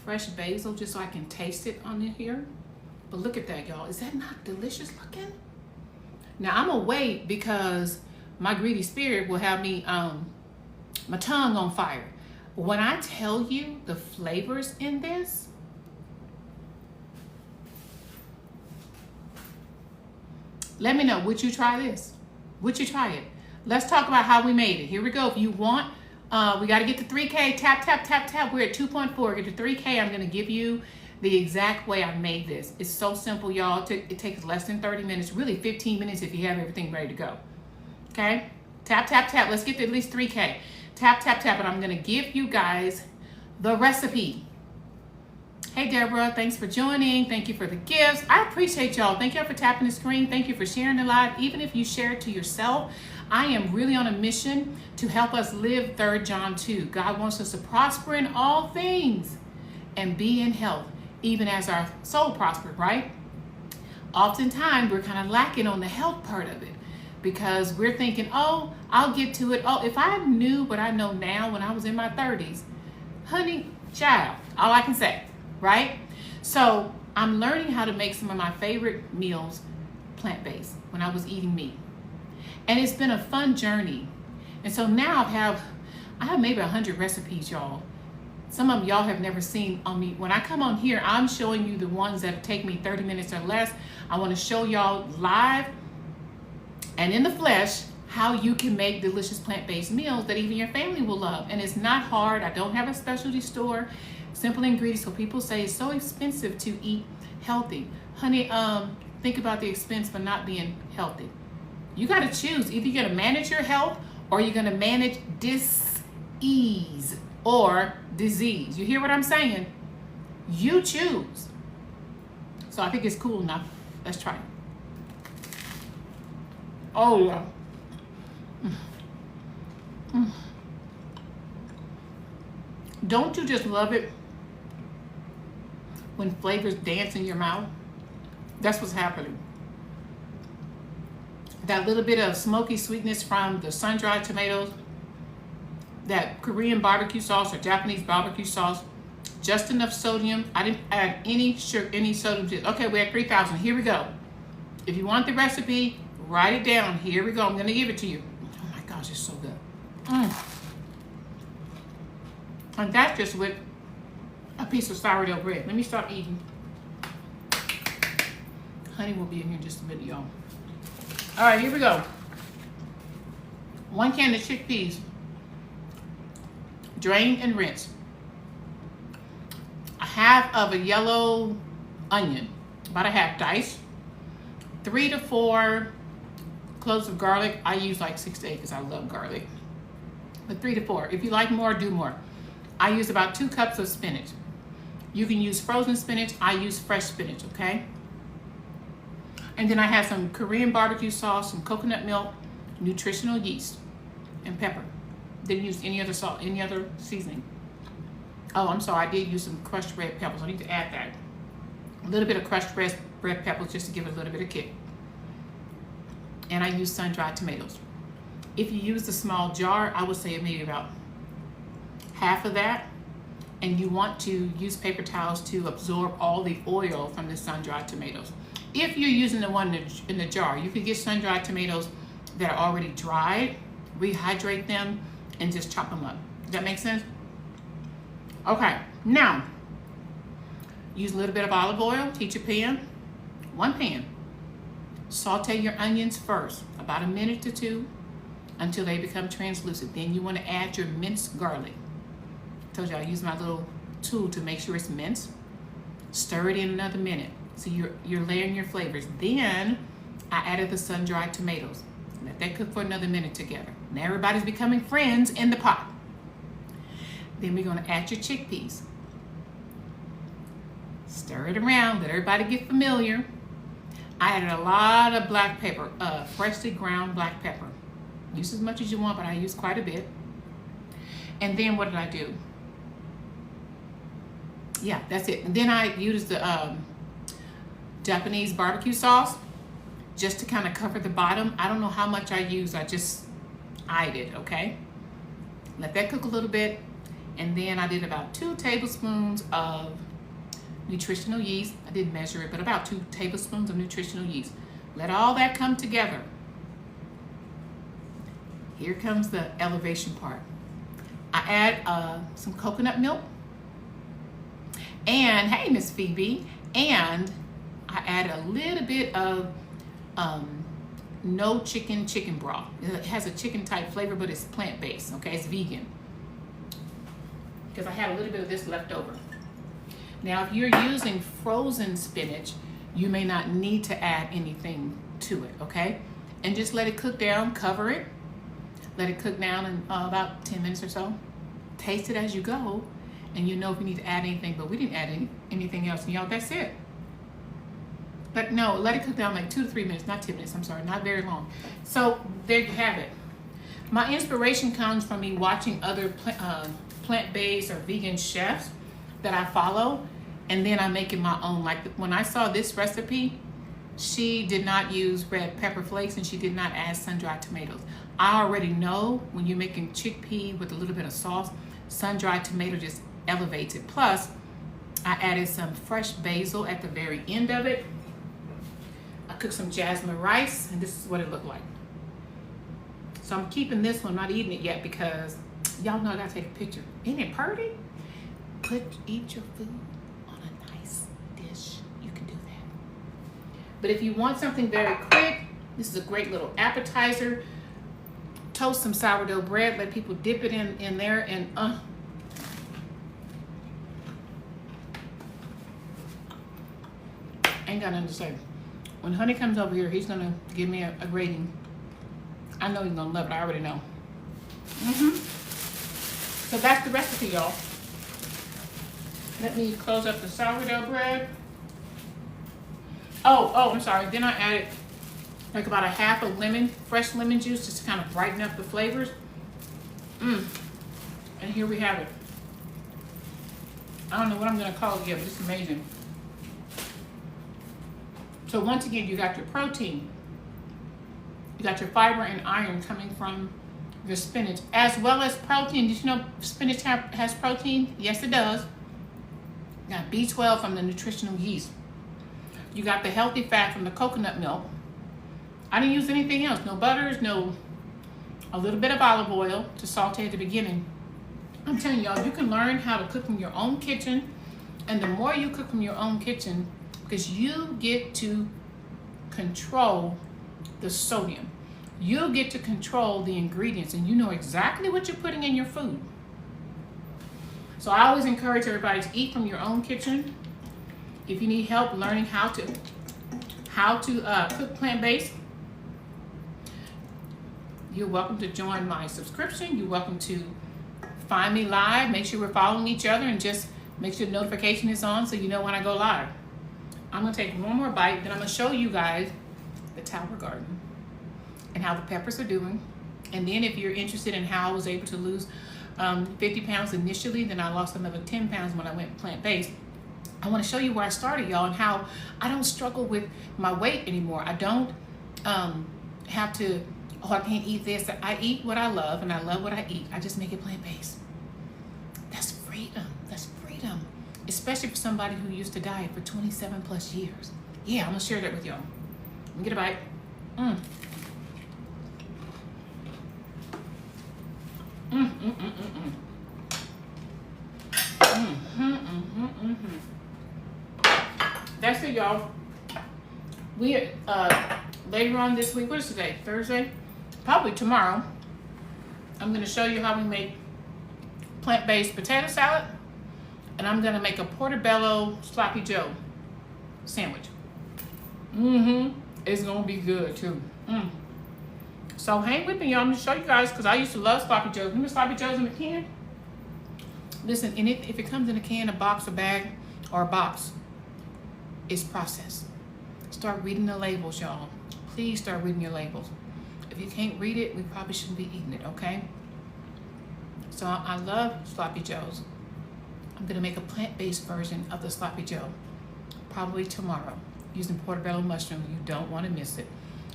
fresh basil just so I can taste it on here. But look at that, y'all. Is that not delicious looking? Now I'm gonna wait because my greedy spirit will have me my tongue on fire. But when I tell you the flavors in this, let me know, would you try this? Would you try it? Let's talk about how we made it. Here we go. If you want, we got to get to 3K. Tap, tap, tap, tap. We're at 2.4. Get to 3K. I'm going to give you the exact way I made this. It's so simple, y'all. It takes less than 30 minutes, really 15 minutes if you have everything ready to go. Okay? Tap, tap, tap. Let's get to at least 3K. Tap, tap, tap. And I'm going to give you guys the recipe. Hey, Deborah. Thanks for joining. Thank you for the gifts. I appreciate y'all. Thank y'all for tapping the screen. Thank you for sharing the live. Even if you share it to yourself, I am really on a mission to help us live 3 John 2. God wants us to prosper in all things and be in health, even as our soul prospered, right? Oftentimes, we're kind of lacking on the health part of it because we're thinking, oh, I'll get to it. Oh, if I knew what I know now when I was in my 30s, honey, child, all I can say, right? So I'm learning how to make some of my favorite meals plant-based when I was eating meat. And it's been a fun journey. And so now I have maybe 100 recipes, y'all. Some of them y'all have never seen on me. When I come on here, I'm showing you the ones that take me 30 minutes or less. I want to show y'all live and in the flesh how you can make delicious plant-based meals that even your family will love. And it's not hard. I don't have a specialty store. Simple ingredients. So people say it's so expensive to eat healthy. Honey, think about the expense for not being healthy. You got to choose. Either you're going to manage your health or you're going to manage ease or disease. You hear what I'm saying? You choose. So I think it's cool enough. Let's try it. Oh yeah. Don't you just love it when flavors dance in your mouth? That's what's happening. That little bit of smoky sweetness from the sun-dried tomatoes, that Korean barbecue sauce or Japanese barbecue sauce, just enough sodium. I didn't add any sugar, any sodium to it. Okay, we're at 3,000. Here we go. If you want the recipe, write it down. Here we go. I'm going to give it to you. Oh my gosh, it's so good. And that's just with a piece of sourdough bread. Let me stop eating. Honey will be in here in just a minute, y'all. All right, here we go. 1 can of chickpeas. Drain and rinse. A half of a yellow onion, about a half dice. 3 to 4 cloves of garlic. I use like 6 to 8 because I love garlic. But 3 to 4. If you like more, do more. I use about 2 cups of spinach. You can use frozen spinach. I use fresh spinach, okay? And then I have some Korean barbecue sauce, some coconut milk, nutritional yeast, and pepper. Didn't use any other salt, any other seasoning. Oh, I'm sorry, I did use some crushed red peppers. I need to add that. A little bit of crushed red peppers just to give it a little bit of kick. And I use sun-dried tomatoes. If you use the small jar, I would say maybe about half of that. And you want to use paper towels to absorb all the oil from the sun-dried tomatoes. If you're using the one in the jar, you can get sun-dried tomatoes that are already dried, rehydrate them, and just chop them up. Does that make sense? Okay, now, use a little bit of olive oil, heat your pan, 1 pan. Saute your onions first, about a minute to 2, until they become translucent. Then you want to add your minced garlic. I told you I use my little tool to make sure it's minced. Stir it in another minute. So you're layering your flavors. Then I added the sun-dried tomatoes. Let that cook for another minute together. Now everybody's becoming friends in the pot. Then we're going to add your chickpeas. Stir it around. Let everybody get familiar. I added a lot of black pepper, freshly ground black pepper. Use as much as you want, but I use quite a bit. And then what did I do? Yeah, that's it. And then I used the Japanese barbecue sauce just to kind of cover the bottom. I don't know how much I use. I just eyed it, okay? Let that cook a little bit. And then I did about 2 tablespoons of nutritional yeast. I didn't measure it, but about 2 tablespoons of nutritional yeast. Let all that come together. Here comes the elevation part. I add some coconut milk. And, hey, Miss Phoebe. And I added a little bit of no chicken broth. It has a chicken type flavor, but it's plant-based, okay? It's vegan. Because I had a little bit of this left over. Now, if you're using frozen spinach, you may not need to add anything to it, okay? And just let it cook down, cover it. Let it cook down in about 10 minutes or so. Taste it as you go, and you know if you need to add anything, but we didn't add anything else. And y'all, that's it. But no, let it cook down like 2 to 3 minutes, not 10 minutes, I'm sorry, not very long. So there you have it. My inspiration comes from me watching other plant-based or vegan chefs that I follow, and then I make it my own. Like when I saw this recipe, she did not use red pepper flakes and she did not add sun-dried tomatoes. I already know when you're making chickpea with a little bit of sauce, sun-dried tomato just elevates it. Plus, I added some fresh basil at the very end of it. I cooked some jasmine rice, and this is what it looked like. So I'm keeping this one, not eating it yet because y'all know I gotta take a picture. Isn't it pretty? Eat your food on a nice dish. You can do that. But if you want something very quick, this is a great little appetizer. Toast some sourdough bread, let people dip it in there, and ain't got nothing to say. When Honey comes over here, he's gonna give me a rating. I know he's gonna love it, I already know. So that's the recipe, y'all. Let me close up the sourdough bread. Oh, I'm sorry. Then I added like about a half a lemon, fresh lemon juice, just to kind of brighten up the flavors. And here we have it. I don't know what I'm gonna call it yet, but it's amazing. So once again, you got your protein. You got your fiber and iron coming from your spinach, as well as protein. Did you know spinach has protein? Yes, it does. You got B12 from the nutritional yeast. You got the healthy fat from the coconut milk. I didn't use anything else. No butters, a little bit of olive oil to saute at the beginning. I'm telling y'all, you can learn how to cook from your own kitchen. And the more you cook from your own kitchen, because you get to control the sodium. You get to control the ingredients, and you know exactly what you're putting in your food. So I always encourage everybody to eat from your own kitchen. If you need help learning how to cook plant-based, you're welcome to join my subscription. You're welcome to find me live. Make sure we're following each other, and just make sure the notification is on so you know when I go live. I'm gonna take one more bite, then I'm gonna show you guys the Tower Garden and how the peppers are doing. And then if you're interested in how I was able to lose 50 pounds initially, then I lost another 10 pounds when I went plant-based. I wanna show you where I started, y'all, and how I don't struggle with my weight anymore. I don't have to, oh, I can't eat this. I eat what I love, and I love what I eat. I just make it plant-based. That's freedom. That's freedom. Especially for somebody who used to diet for 27 plus years. Yeah, I'm gonna share that with y'all. Let me get a bite. That's it, y'all. We later on this week, what is today? Thursday? Probably tomorrow, I'm gonna show you how we make plant-based potato salad, and I'm gonna make a portobello sloppy joe sandwich. It's gonna be good too. So hang with me, y'all. I'm gonna show you guys, because I used to love sloppy joes. Remember sloppy joes in a can? Listen, and if it comes in a can, a box, a bag, or a box, it's processed. Start reading the labels, y'all. Please start reading your labels. If you can't read it, we probably shouldn't be eating it, okay? So I love sloppy joes. I'm gonna make a plant-based version of the sloppy joe, probably tomorrow, using portobello mushroom. You don't wanna miss it.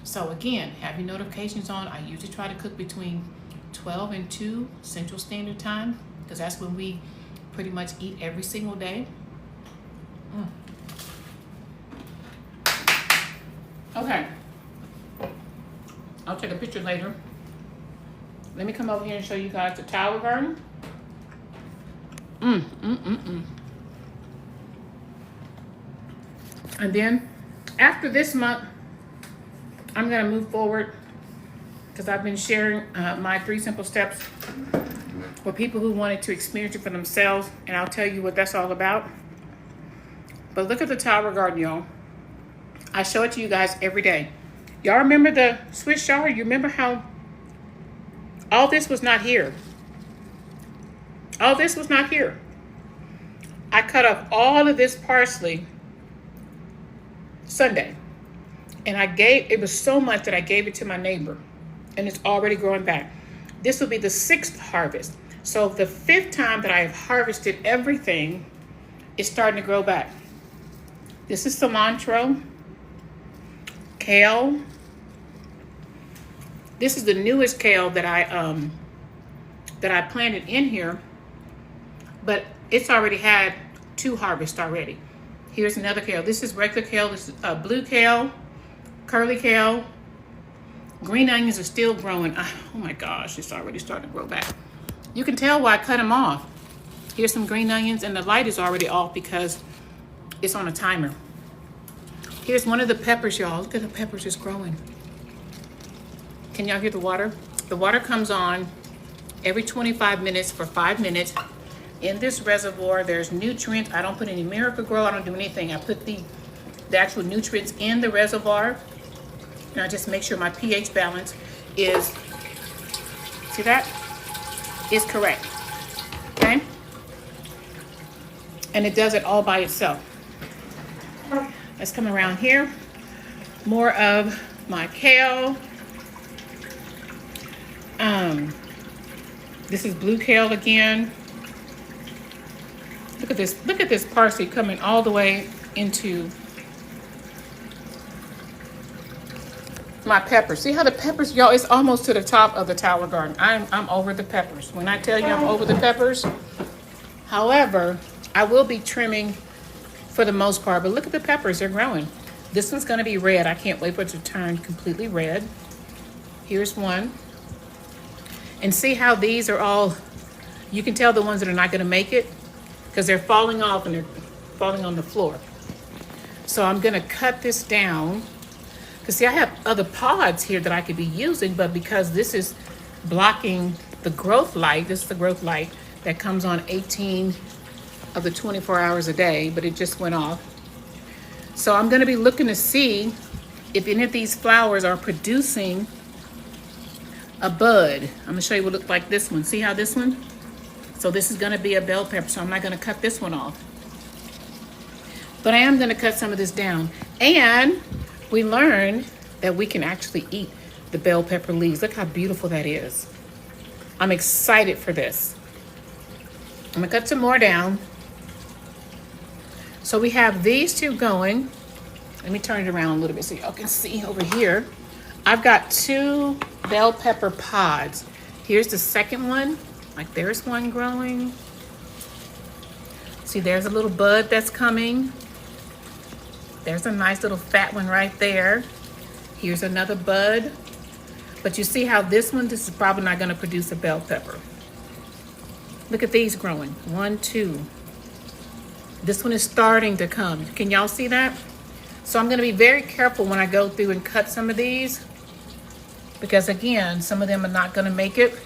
So again, have your notifications on. I usually try to cook between 12 and 2 Central Standard Time, because that's when we pretty much eat every single day. Okay. I'll take a picture later. Let me come over here and show you guys the Tower Garden. And then after this month, I'm gonna move forward, because I've been sharing my 3 simple steps for people who wanted to experience it for themselves, and I'll tell you what that's all about. But look at the Tower Garden, y'all. I show it to you guys every day. Y'all remember the Swiss chard? You remember how all this was not here? All this was not here. I cut off all of this parsley Sunday. And it was so much that I gave it to my neighbor. And it's already growing back. This will be the 6th harvest. So the 5th time that I have harvested everything, it's starting to grow back. This is cilantro, kale. This is the newest kale that I planted in here, but it's already had 2 harvests already. Here's another kale. This is regular kale. This is blue kale, curly kale. Green onions are still growing. Oh my gosh, it's already starting to grow back. You can tell why I cut them off. Here's some green onions, and the light is already off because it's on a timer. Here's one of the peppers, y'all. Look at the peppers just growing. Can y'all hear the water? The water comes on every 25 minutes for 5 minutes. In this reservoir, there's nutrients. I don't put any Miracle-Gro. I don't do anything. I put the actual nutrients in the reservoir. And I just make sure my pH balance is, see that? Is correct. Okay? And it does it all by itself. Let's come around here. More of my kale. This is blue kale again. Look at this. Look at this parsley coming all the way into my peppers. See how the peppers, y'all, it's almost to the top of the tower garden. I'm over the peppers. When I tell you I'm over the peppers, however, I will be trimming for the most part, but look at the peppers, they're growing. This one's gonna be red. I can't wait for it to turn completely red. Here's one. And see how these are all, you can tell the ones that are not gonna make it because they're falling off and they're falling on the floor. So I'm gonna cut this down because see, I have other pods here that I could be using, but because this is blocking the growth light, this is the growth light that comes on 18 of the 24 hours a day, but it just went off. So I'm gonna be looking to see if any of these flowers are producing a bud. I'm gonna show you what it looks like this one. See how this one? So this is gonna be a bell pepper, so I'm not gonna cut this one off. But I am gonna cut some of this down. And we learned that we can actually eat the bell pepper leaves. Look how beautiful that is. I'm excited for this. I'm gonna cut some more down. So we have these two going. Let me turn it around a little bit so y'all can see over here. I've got 2 bell pepper pods. Here's the second one. Like there's one growing. See, there's a little bud that's coming. There's a nice little fat one right there. Here's another bud. But you see how this is probably not gonna produce a bell pepper. Look at these growing. 1, 2. This one is starting to come. Can y'all see that? So I'm gonna be very careful when I go through and cut some of these because again, some of them are not gonna make it,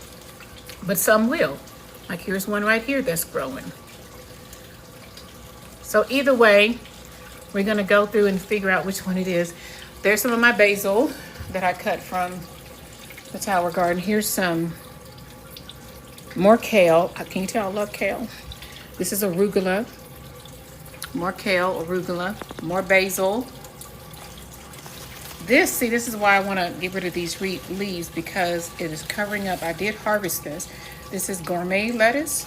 but some will. Like here's one right here that's growing. So either way, we're gonna go through and figure out which one it is. There's some of my basil that I cut from the tower garden. Here's some more kale. Can you tell I love kale? This is arugula. More kale, arugula, more basil. This is why I want to get rid of these leaves because it is covering up. I did harvest this. This is gourmet lettuce.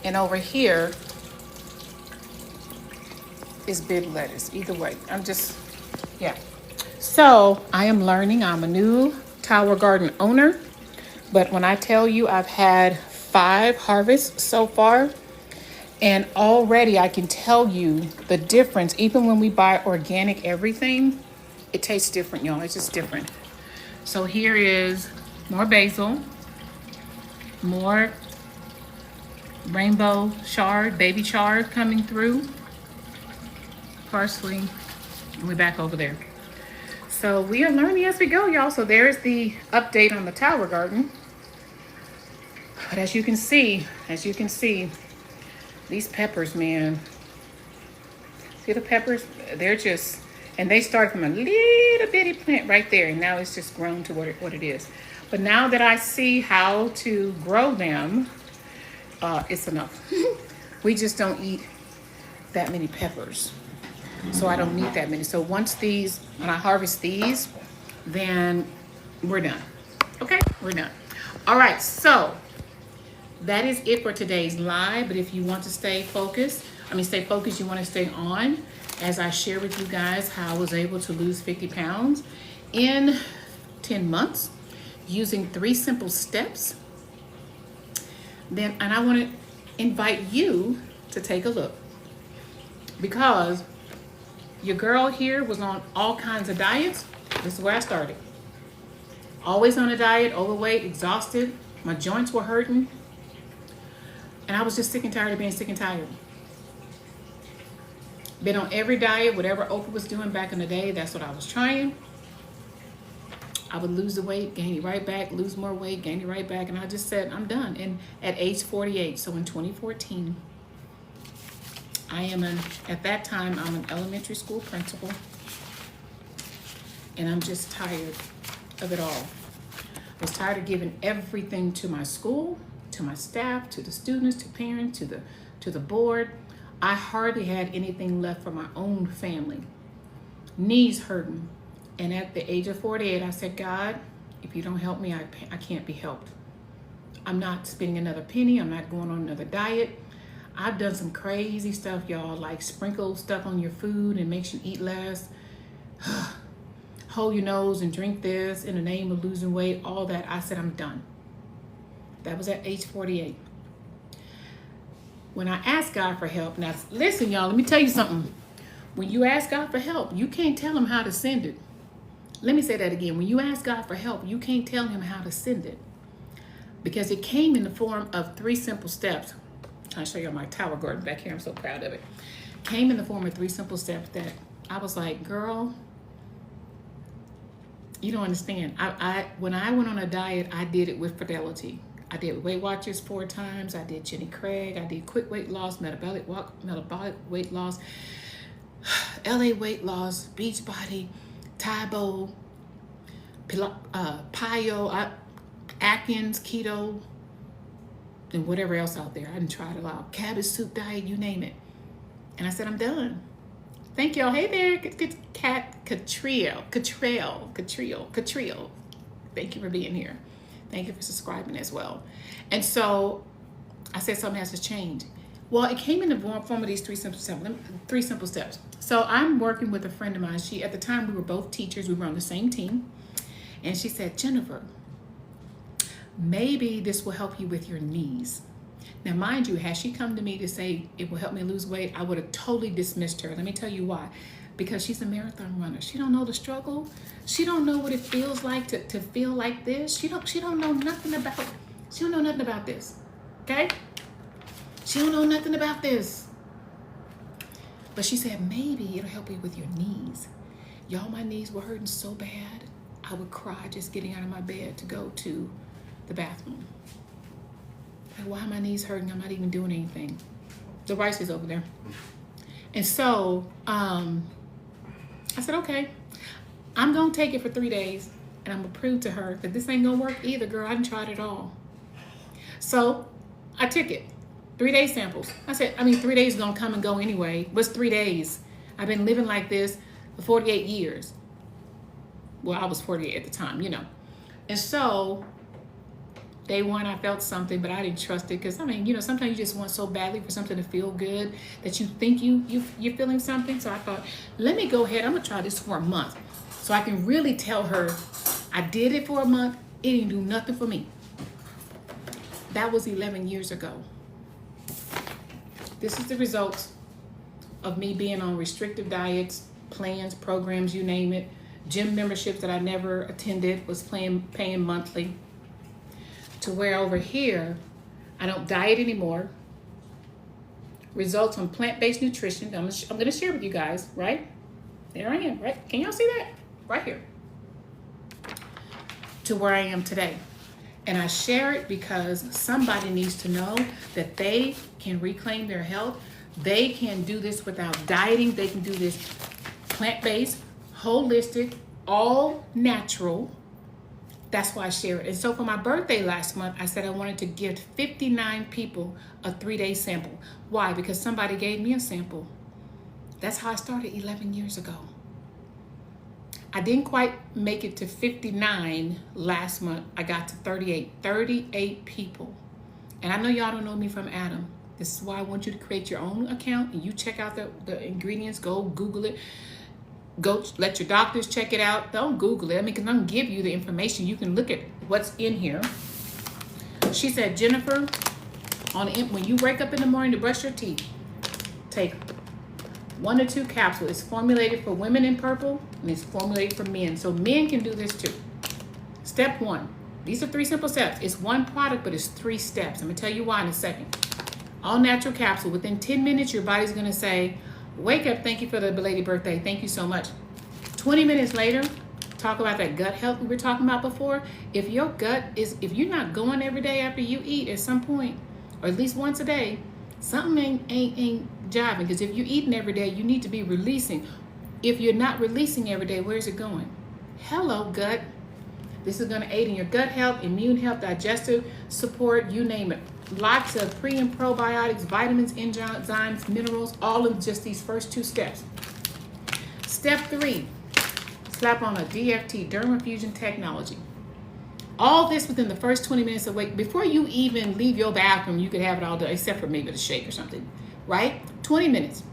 And over here is big lettuce. Either way, yeah. So I am learning. I'm a new tower garden owner. But when I tell you I've had 5 harvests so far, and already I can tell you the difference. Even when we buy organic everything, it tastes different, y'all. It's just different. So here is more basil, more rainbow chard, baby chard coming through, parsley, and we're back over there. So we are learning as we go, y'all. So there's the update on the tower garden. But as you can see, these peppers, man. See the peppers? They're just, and they started from a little bitty plant right there, and now it's just grown to what it is. But now that I see how to grow them, it's enough. We just don't eat that many peppers. So I don't need that many. So when I harvest these, then we're done. Okay, we're done. All right, so that is it for today's live. But if you want to stay focused, you want to stay on as I share with you guys how I was able to lose 50 pounds in 10 months using 3 simple steps. And I want to invite you to take a look, because your girl here was on all kinds of diets. This is where I started. Always on a diet, overweight, exhausted. My joints were hurting. And I was just sick and tired of being sick and tired. Been on every diet, whatever Oprah was doing back in the day, that's what I was trying. I would lose the weight, gain it right back, lose more weight, gain it right back. And I just said, I'm done. And at age 48, so in 2014, at that time, I'm an elementary school principal. And I'm just tired of it all. I was tired of giving everything to my school, to my staff, to the students, to parents, to the board. I hardly had anything left for my own family. Knees hurting. And at the age of 48, I said, God, if you don't help me, I can't be helped. I'm not spending another penny. I'm not going on another diet. I've done some crazy stuff, y'all, like sprinkle stuff on your food and makes you eat less. Hold your nose and drink this in the name of losing weight, all that. I said, I'm done. That was at age 48. When I asked God for help, now listen, y'all, let me tell you something. When you ask God for help, you can't tell him how to send it. Let me say that again. When you ask God for help, you can't tell him how to send it. Because it came in the form of 3 simple steps. I'm trying to show you my tower garden back here. I'm so proud of it. Came in the form of 3 simple steps that I was like, girl, you don't understand. When I went on a diet, I did it with fidelity. I did Weight Watchers 4 times. I did Jenny Craig. I did quick weight loss, metabolic weight loss, LA weight loss, Beachbody, Tybo, Pio, Atkins, keto, and whatever else out there. I didn't try it a lot. Cabbage soup diet, you name it. And I said, I'm done. Thank y'all. Hey there, Catriel. Thank you for being here. Thank you for subscribing as well. And so I said something has to change. Well, it came in the form of these 3 simple steps. So I'm working with a friend of mine. At the time, we were both teachers. We were on the same team. And she said, Jennifer, maybe this will help you with your knees. Now, mind you, had she come to me to say it will help me lose weight, I would have totally dismissed her. Let me tell you why. Because she's a marathon runner. She don't know the struggle. She don't know what it feels like to feel like this. She don't know nothing about this. Okay? She don't know nothing about this. But she said, maybe it'll help you with your knees. Y'all, my knees were hurting so bad, I would cry just getting out of my bed to go to the bathroom. Like, why are my knees hurting? I'm not even doing anything. The rice is over there. And so I said, okay, I'm going to take it for 3 days, and I'm going to prove to her that this ain't going to work either, girl. I done tried it all. So I took it. 3-day samples. I said, 3 days is going to come and go anyway. What's 3 days? I've been living like this for 48 years. Well, I was 48 at the time, you know. And so day 1, I felt something, but I didn't trust it because, sometimes you just want so badly for something to feel good that you think you're feeling something. So I thought, let me go ahead. I'm going to try this for a month so I can really tell her I did it for a month. It didn't do nothing for me. That was 11 years ago. This is the results of me being on restrictive diets, plans, programs, you name it. Gym memberships that I never attended, was paying monthly. To where over here, I don't diet anymore. Results on plant-based nutrition. I'm going to share with you guys, right? There I am, right? Can y'all see that? Right here. To where I am today. And I share it because somebody needs to know that they can reclaim their health. They can do this without dieting. They can do this plant-based, holistic, all natural. That's why I share it. And so for my birthday last month, I said I wanted to give 59 people a 3-day sample. Why? Because somebody gave me a sample. That's how I started 11 years ago. I didn't quite make it to 59 last month. I got to 38 people. And I know y'all don't know me from Adam. This is why I want you to create your own account and you check out the ingredients. Go Google it. Go let your doctors check it out. Don't Google it. Because I'm going to give you the information. You can look at what's in here. She said, Jennifer, when you wake up in the morning to brush your teeth, take 1 to 2 capsules. It's formulated for women in purple and it's formulated for men. So men can do this too. Step 1. These are 3 simple steps. It's 1 product, but it's 3 steps. I'm going to tell you why in a second. All natural capsule. Within 10 minutes, your body's going to say, wake up, thank you for the belated birthday. Thank you so much. 20 minutes later, talk about that gut health we were talking about before. If your gut if you're not going every day after you eat at some point, or at least once a day, something ain't jiving. Because if you're eating every day, you need to be releasing. If you're not releasing every day, where's it going? Hello, gut. This is going to aid in your gut health, immune health, digestive support, you name it. Lots of pre and probiotics, vitamins, enzymes, minerals, all in just these first 2 steps. Step 3, slap on a DFT, dermafusion technology. All this within the first 20 minutes of wake. Before you even leave your bathroom, you could have it all done, except for maybe the shake or something, right? 20 minutes.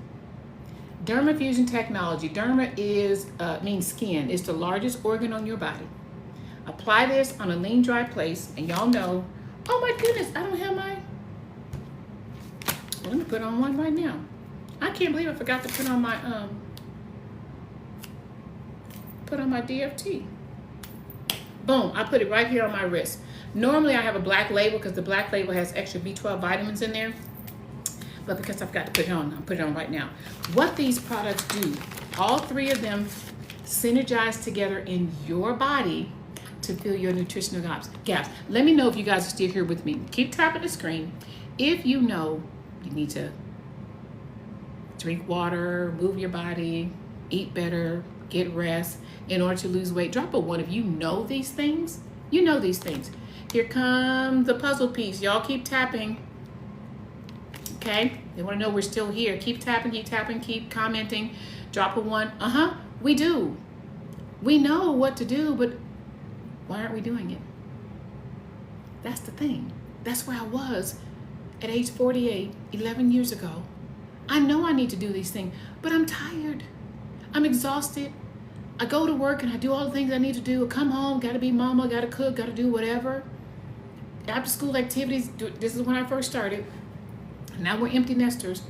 Dermafusion technology. Derma means skin. It's the largest organ on your body. Apply this on a lean, dry place, and y'all know, oh my goodness, I don't have my, let me put on one right now. I can't believe I forgot to put on my DFT. Boom, I put it right here on my wrist. Normally I have a black label because the black label has extra B12 vitamins in there. But because I've got to put it on, I'll put it on right now. What these products do, all 3 of them synergize together in your body to fill your nutritional gaps. Let me know if you guys are still here with me. Keep tapping the screen. If you know you need to drink water, move your body, eat better, get rest in order to lose weight, drop a 1 if you know these things. You know these things. Here comes the puzzle piece. Y'all keep tapping. Okay, they want to know we're still here. Keep tapping, keep commenting. Drop a 1. We do. We know what to do, but why aren't we doing it? That's the thing. That's where I was at age 48, 11 years ago. I know I need to do these things, but I'm tired. I'm exhausted. I go to work and I do all the things I need to do. I come home, got to be mama, got to cook, got to do whatever. After school activities, this is when I first started. Now we're empty nesters.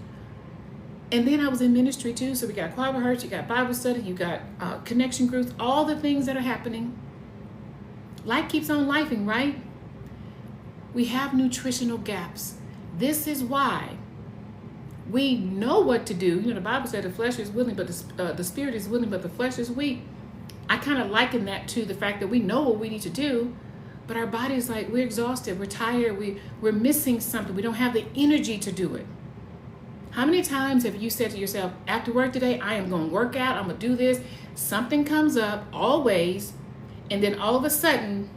And then I was in ministry too. So we got choir rehearsal, you got Bible study, you got connection groups, all the things that are happening. Life keeps on lifing, right? We have nutritional gaps. This is why we know what to do. You know, the Bible said the flesh is willing, but the spirit is willing, but the flesh is weak. I kind of liken that to the fact that we know what we need to do, but our body is like, we're exhausted, we're tired, we're missing something. We don't have the energy to do it. How many times have you said to yourself, after work today, I am going to work out, I'm going to do this. Something comes up, always, and then all of a sudden,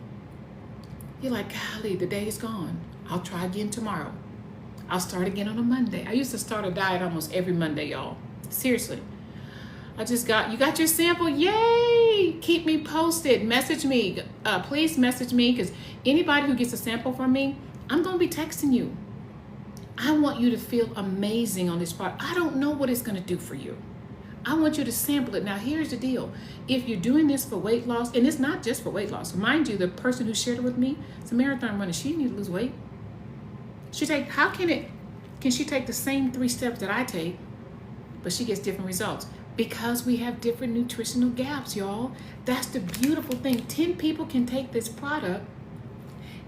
you're like, golly, the day is gone. I'll try again tomorrow. I'll start again on a Monday. I used to start a diet almost every Monday, y'all. Seriously. You got your sample? Yay! Keep me posted. Message me. Please message me, because anybody who gets a sample from me, I'm going to be texting you. I want you to feel amazing on this product. I don't know what it's going to do for you. I want you to sample it. Now, here's the deal. If you're doing this for weight loss, and it's not just for weight loss. Mind you, the person who shared it with me, it's a marathon runner. She didn't need to lose weight. Can she take the same 3 steps that I take, but she gets different results? Because we have different nutritional gaps, y'all. That's the beautiful thing. 10 people can take this product,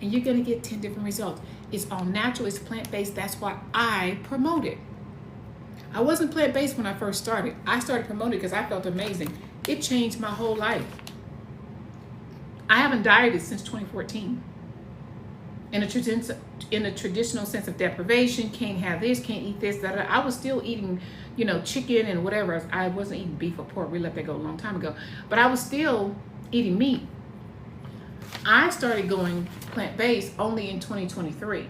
and you're going to get 10 different results. It's all natural. It's plant-based. That's why I promote it. I wasn't plant-based when I first started. I started promoting it because I felt amazing. It changed my whole life. I haven't dieted since 2014. In a traditional sense of deprivation, can't have this, can't eat this, that. I was still eating, chicken and whatever. I wasn't eating beef or pork. We let that go a long time ago. But I was still eating meat. I started going plant-based only in 2023.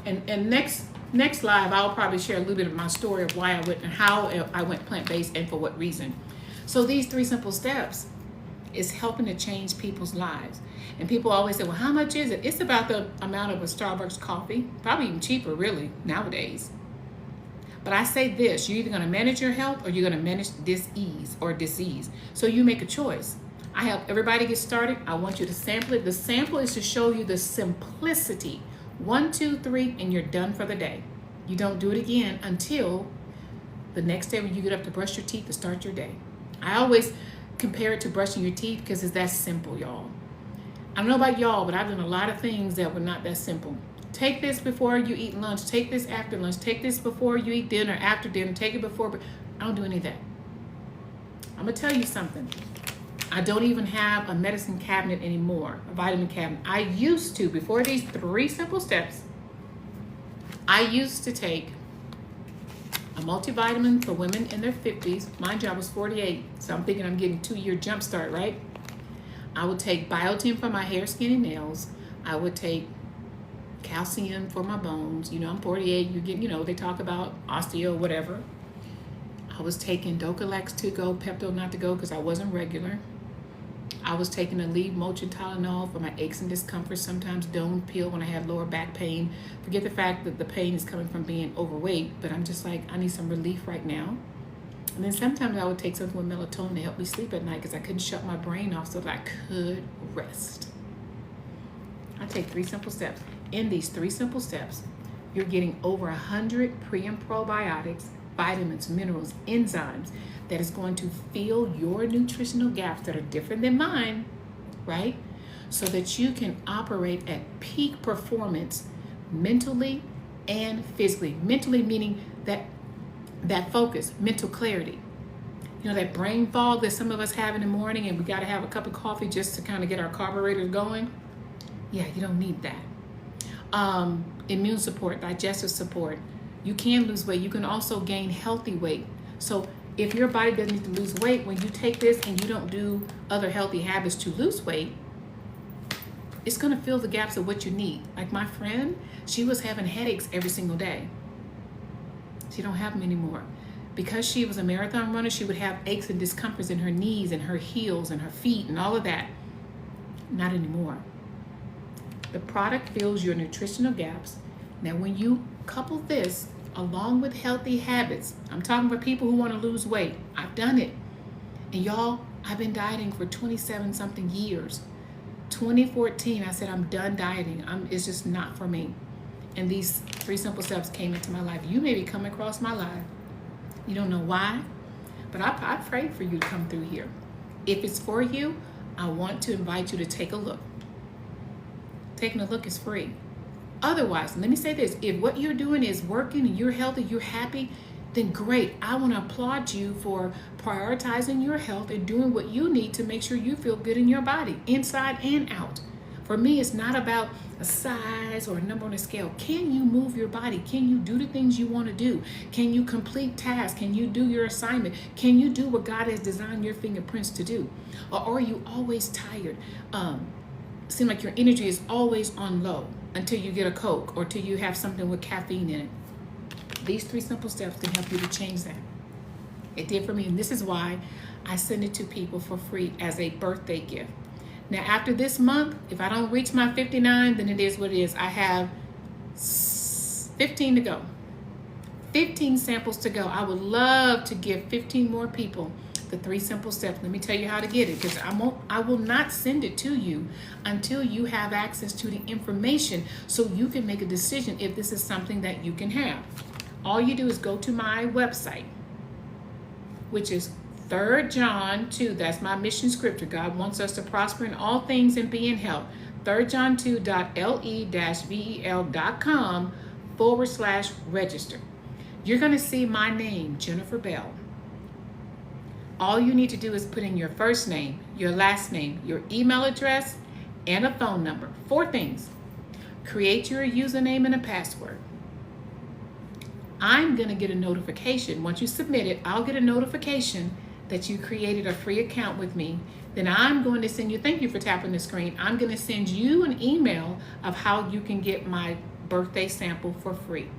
And next live, I'll probably share a little bit of my story of why I went and how I went plant-based and for what reason. So these 3 simple steps is helping to change people's lives. And people always say, well, how much is it? It's about the amount of a Starbucks coffee, probably even cheaper, really, nowadays. But I say this, you're either going to manage your health or you're going to manage dis-ease or disease. So you make a choice. I help everybody get started. I want you to sample it. The sample is to show you the simplicity. 1, 2, 3, and you're done for the day. You don't do it again until the next day when you get up to brush your teeth to start your day. I always compare it to brushing your teeth because it's that simple, y'all. I don't know about y'all, but I've done a lot of things that were not that simple. Take this before you eat lunch. Take this after lunch. Take this before you eat dinner, after dinner. Take it before, but I don't do any of that. I'm going to tell you something. I don't even have a medicine cabinet anymore, a vitamin cabinet. I used to, before these 3 simple steps, I used to take a multivitamin for women in their 50s. Mind you, I was 48, so I'm thinking I'm getting 2-year jump start, right? I would take biotin for my hair, skin, and nails. I would take calcium for my bones. I'm 48. You get, they talk about osteo, whatever. I was taking Docalex to go, Pepto not to go because I wasn't regular. I was taking a lead Motrin Tylenol for my aches and discomfort, sometimes Doan pill when I had lower back pain. Forget the fact that the pain is coming from being overweight, but I'm just like, I need some relief right now. And then sometimes I would take something with melatonin to help me sleep at night because I couldn't shut my brain off so that I could rest. I take 3 simple steps. In these 3 simple steps, you're getting over 100 pre and probiotics, vitamins, minerals, enzymes that is going to fill your nutritional gaps that are different than mine, right? So that you can operate at peak performance mentally and physically. Mentally meaning that focus, mental clarity. That brain fog that some of us have in the morning and we got to have a cup of coffee just to kind of get our carburetors going. Yeah, you don't need that. Immune support, digestive support. You can lose weight. You can also gain healthy weight. So if your body doesn't need to lose weight, when you take this and you don't do other healthy habits to lose weight, it's going to fill the gaps of what you need. Like my friend, she was having headaches every single day. She don't have them anymore. Because she was a marathon runner, she would have aches and discomforts in her knees and her heels and her feet and all of that. Not anymore. The product fills your nutritional gaps. Now, when you couple this along with healthy habits, I'm talking about people who want to lose weight. I've done it. And y'all, I've been dieting for 27 something years. 2014, I said, I'm done dieting. It's just not for me. And these 3 simple steps came into my life. You may be coming across my life. You don't know why, but I prayed for you to come through here. If it's for you, I want to invite you to take a look. Taking a look is free. Otherwise, let me say this. If what you're doing is working and you're healthy, you're happy, then great. I want to applaud you for prioritizing your health and doing what you need to make sure you feel good in your body, inside and out. For me, it's not about a size or a number on a scale. Can you move your body? Can you do the things you want to do? Can you complete tasks? Can you do your assignment? Can you do what God has designed your fingerprints to do? Or are you always tired? Seem like your energy is always on low until you get a Coke or till you have something with caffeine in it. These 3 simple steps can help you to change that. It did for me, and this is why I send it to people for free as a birthday gift. Now, after this month, if I don't reach my 59, then it is what it is. I have 15 to go. 15 samples to go. I would love to give 15 more people the 3 simple steps. Let me tell you how to get it, because I will not send it to you until you have access to the information so you can make a decision if this is something that you can have. All you do is go to my website, which is 3 John 2, that's my mission scripture. God wants us to prosper in all things and be in health. 3john2.le-vel.com/register. You're going to see my name, Jennifer Bell. All you need to do is put in your first name, your last name, your email address, and a phone number. 4 things. Create your username and a password. I'm going to get a notification. Once you submit it, I'll get a notification that you created a free account with me. Then I'm going to send you, thank you for tapping the screen, I'm going to send you an email of how you can get my birthday sample for free.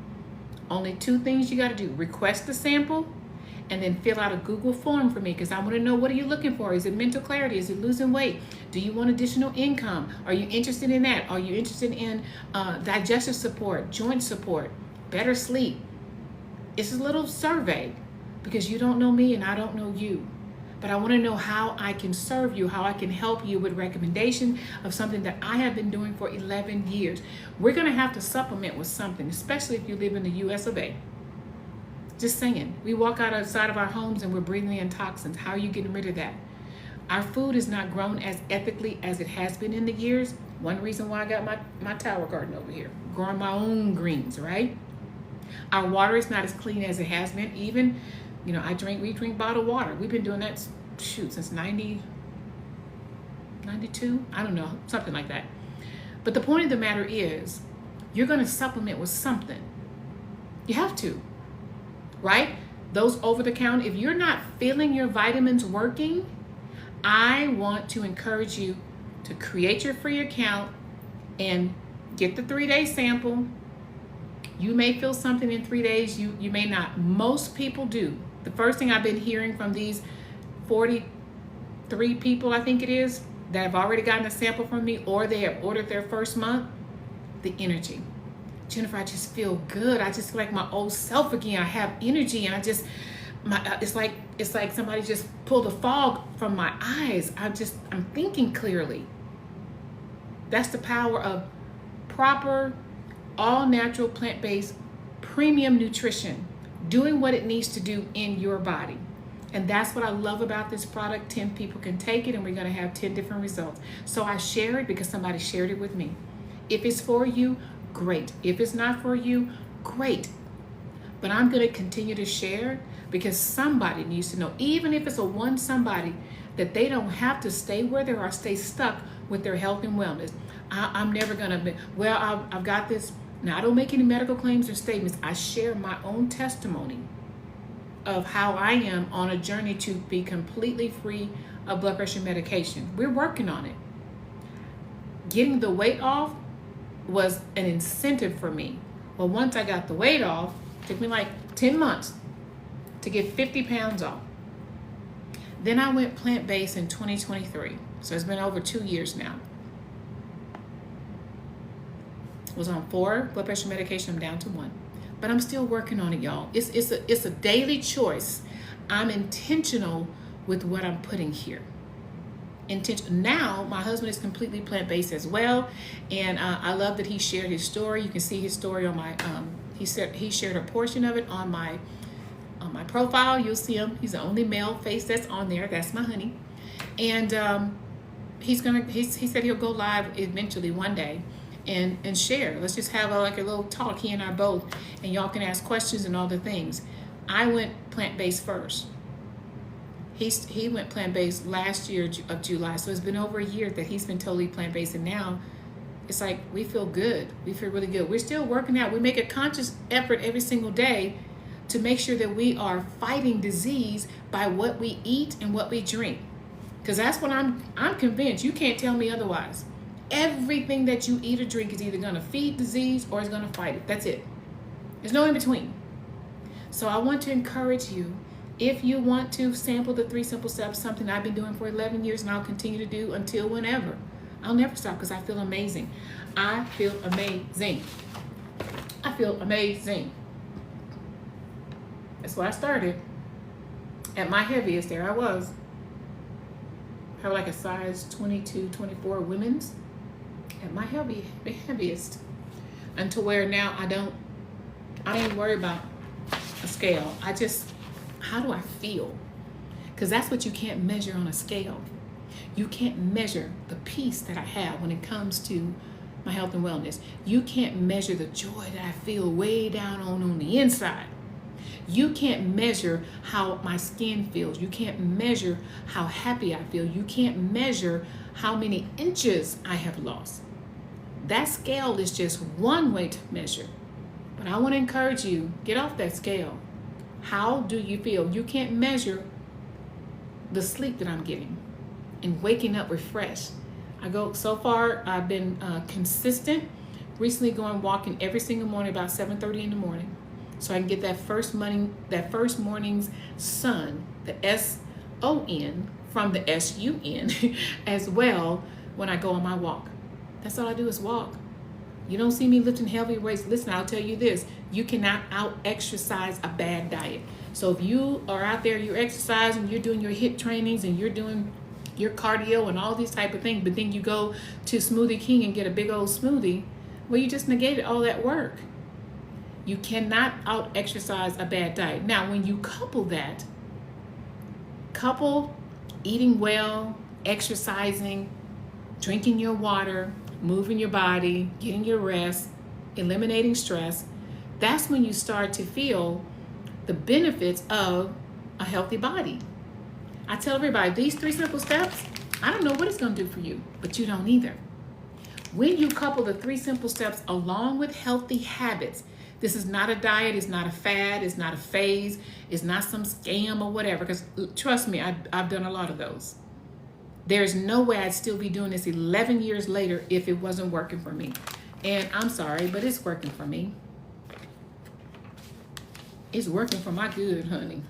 Only 2 things you got to do. Request the sample and then fill out a Google form for me, because I want to know, what are you looking for? Is it mental clarity? Is it losing weight? Do you want additional income? Are you interested in that? Are you interested in digestive support, joint support, better sleep? It's a little survey, because you don't know me and I don't know you. But I want to know how I can serve you, how I can help you with recommendation of something that I have been doing for 11 years. We're going to have to supplement with something, especially if you live in the US of A. Just saying, we walk outside of our homes and we're breathing in toxins. How are you getting rid of that? Our food is not grown as ethically as it has been in the years. One reason why I got my tower garden over here, growing my own greens, right? Our water is not as clean as it has been. Even, we drink bottled water. We've been doing that, since 92, I don't know, something like that. But the point of the matter is, you're going to supplement with something. You have to, right? Those over the counter, if you're not feeling your vitamins working, I want to encourage you to create your free account and get the 3-day sample. You may feel something in 3 days, you may not. Most people do. The first thing I've been hearing from these 43 people, I think it is, that have already gotten a sample from me, or they have ordered their first month, the energy. Jennifer, I just feel good. I just feel like my old self again. I have energy, and it's like somebody just pulled a fog from my eyes. I'm thinking clearly. That's the power of proper, all natural, plant-based, premium nutrition, doing what it needs to do in your body. And that's what I love about this product. 10 people can take it, and we're going to have 10 different results. So I share it because somebody shared it with me. If it's for you, great. If it's not for you, great. But I'm going to continue to share because somebody needs to know, even if it's a one somebody, that they don't have to stay where they are, stay stuck with their health and wellness. I'm never going to be, well, I've got this. Now, I don't make any medical claims or statements. I share my own testimony of how I am on a journey to be completely free of blood pressure medication. We're working on it. Getting the weight off was an incentive for me. Well, once I got the weight off, it took me like 10 months to get 50 pounds off. Then I went plant-based in 2023. So it's been over 2 years now. Was on 4 blood pressure medication. I'm down to 1. But I'm still working on it, y'all. It's a daily choice. I'm intentional with what I'm putting here. Now my husband is completely plant-based as well, and I love that he shared his story. You can see his story on my he shared a portion of it on my profile. You'll see him. He's the only male face that's on there. That's my honey. And he said he'll go live eventually one day and share. Let's just have a little talk, he and I both, and y'all can ask questions and all the things. I went plant-based first. He went plant-based last year of July, so it's been over a year that he's been totally plant-based, and now it's like we feel good. We feel really good. We're still working out. We make a conscious effort every single day to make sure that we are fighting disease by what we eat and what we drink, because that's what I'm convinced. You can't tell me otherwise. Everything that you eat or drink is either going to feed disease or it's going to fight it. That's it. There's no in between. So I want to encourage you, if you want to sample the 3 simple steps, something I've been doing for 11 years and I'll continue to do until whenever. I'll never stop because I feel amazing. I feel amazing. I feel amazing. That's why I started. At my heaviest, there I was. Have like a size 22, 24 women's. At my heaviest. Until where now I don't even worry about a scale. How do I feel? Because that's what you can't measure on a scale. You can't measure the peace that I have when it comes to my health and wellness. You can't measure the joy that I feel way down on the inside. You can't measure how my skin feels. You can't measure how happy I feel. You can't measure how many inches I have lost. That scale is just one way to measure. But I want to encourage you, get off that scale. How do you feel? You can't measure the sleep that I'm getting and waking up refreshed. So far, I've been consistent. Recently going walking every single morning about 7:30 in the morning, so I can get that first morning's sun, the S-O-N from the S-U-N as well when I go on my walk. That's all I do is walk. You don't see me lifting heavy weights. Listen, I'll tell you this. You cannot out-exercise a bad diet. So if you are out there, you're exercising, you're doing your HIIT trainings, and you're doing your cardio and all these type of things, but then you go to Smoothie King and get a big old smoothie, well, you just negated all that work. You cannot out-exercise a bad diet. Now, when you couple eating well, exercising, drinking your water, moving your body, getting your rest, eliminating stress, that's when you start to feel the benefits of a healthy body. I tell everybody, these 3 simple steps, I don't know what it's going to do for you, but you don't either. When you couple the 3 simple steps along with healthy habits, this is not a diet, it's not a fad, it's not a phase, it's not some scam or whatever, because trust me, I've done a lot of those. There's no way I'd still be doing this 11 years later if it wasn't working for me. And I'm sorry, but it's working for me. It's working for my good, honey.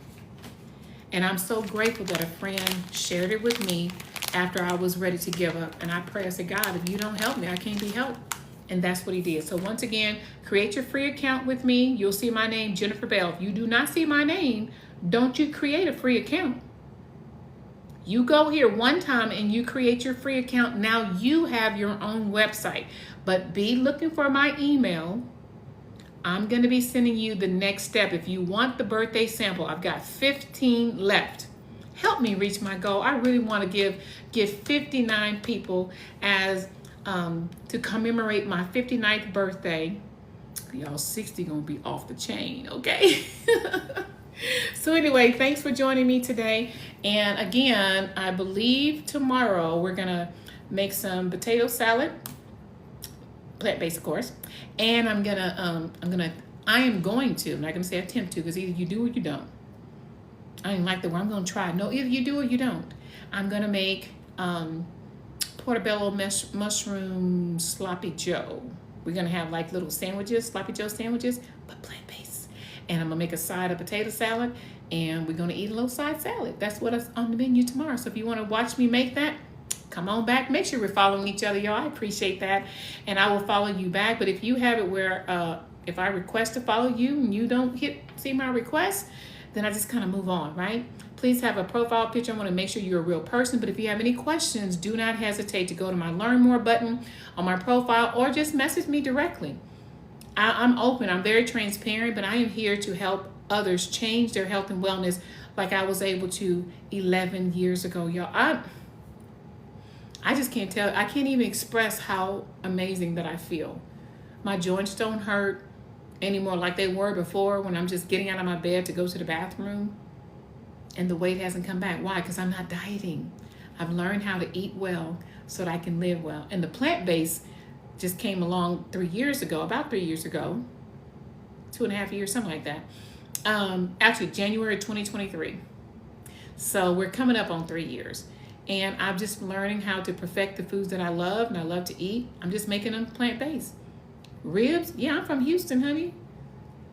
And I'm so grateful that a friend shared it with me after I was ready to give up. And I pray, I said, God, if you don't help me, I can't be helped. And that's what he did. So once again, create your free account with me. You'll see my name, Jennifer Bell. If you do not see my name, don't you create a free account. You go here one time and you create your free account. Now you have your own website. But be looking for my email. I'm going to be sending you the next step. If you want the birthday sample, I've got 15 left. Help me reach my goal. I really want to give 59 people as to commemorate my 59th birthday. Y'all 60 gonna be off the chain, okay? So anyway, thanks for joining me today. And again, I believe tomorrow we're gonna make some potato salad, plant-based of course, and I'm going to, I'm not gonna say attempt to, because either you do or you don't. I didn't like the word, I'm gonna try. No, either you do or you don't. I'm gonna make portobello mushroom sloppy joe. We're gonna have like little sandwiches, sloppy joe sandwiches, but plant-based. And I'm gonna make a side of potato salad, and we're gonna eat a little side salad. That's what's on the menu tomorrow. So if you wanna watch me make that, come on back. Make sure we're following each other, y'all. I appreciate that. And I will follow you back. But if you have it where if I request to follow you and you don't see my request, then I just kind of move on, right? Please have a profile picture. I want to make sure you're a real person. But if you have any questions, do not hesitate to go to my Learn More button on my profile or just message me directly. I'm open. I'm very transparent, but I am here to help others change their health and wellness like I was able to 11 years ago, y'all. I just can't tell. I can't even express how amazing that I feel. My joints don't hurt anymore like they were before when I'm just getting out of my bed to go to the bathroom. And the weight hasn't come back. Why? Because I'm not dieting. I've learned how to eat well so that I can live well. And the plant-based just came along 3 years ago, about 3 years ago, 2.5 years, something like that. Actually, January 2023. So we're coming up on 3 years. And I'm just learning how to perfect the foods that I love and I love to eat. I'm just making them plant-based. Ribs? Yeah, I'm from Houston, honey.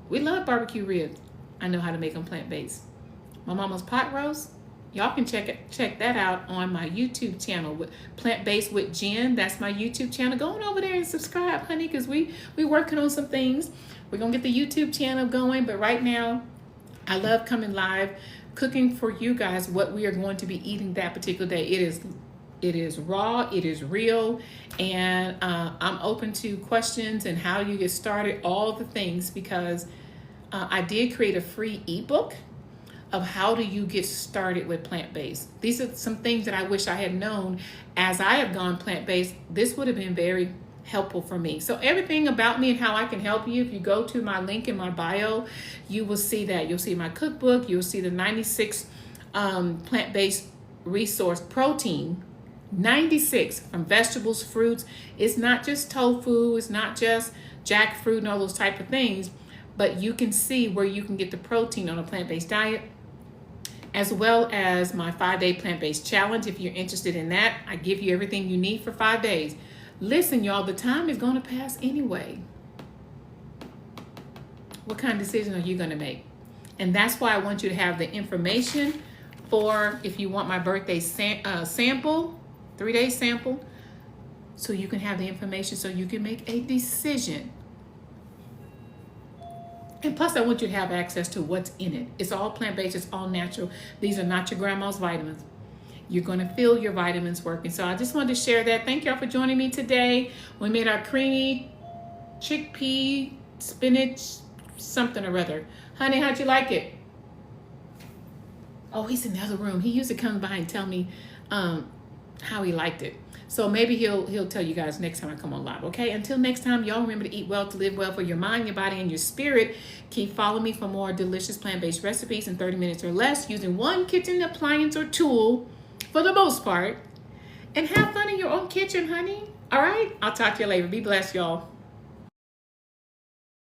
We love barbecue ribs. I know how to make them plant-based. My mama's pot roast, y'all can check that out on my YouTube channel with Plant-Based with Jen. That's my YouTube channel. Go on over there and subscribe, honey, because we working on some things. We're going to get the YouTube channel going, but right now, I love coming live, cooking for you guys what we are going to be eating that particular day. It is raw, it is real, and I'm open to questions and how you get started, all the things, because I did create a free ebook of how do you get started with plant-based. These are some things that I wish I had known as I have gone plant-based. This would have been very helpful for me. So everything about me and how I can help you, if you go to my link in my bio, you will see that. You'll see my cookbook. You'll see the 96 plant-based resource protein, 96 from vegetables, fruits. It's not just tofu. It's not just jackfruit and all those type of things, but you can see where you can get the protein on a plant-based diet, as well as my 5-day plant-based challenge. If you're interested in that, I give you everything you need for 5 days. Listen, y'all, the time is going to pass anyway. What kind of decision are you going to make? And that's why I want you to have the information for if you want my birthday sample, 3-day sample, so you can have the information so you can make a decision. And plus, I want you to have access to what's in it. It's all plant-based. It's all natural. These are not your grandma's vitamins. You're going to feel your vitamins working. So I just wanted to share that. Thank y'all for joining me today. We made our creamy chickpea, spinach, something or other. Honey, how'd you like it? Oh, he's in the other room. He usually comes by and tell me how he liked it. So maybe he'll tell you guys next time I come on live, okay? Until next time, y'all remember to eat well, to live well for your mind, your body, and your spirit. Keep following me for more delicious plant-based recipes in 30 minutes or less using one kitchen appliance or tool for the most part. And have fun in your own kitchen, honey. All right? I'll talk to you later. Be blessed, y'all.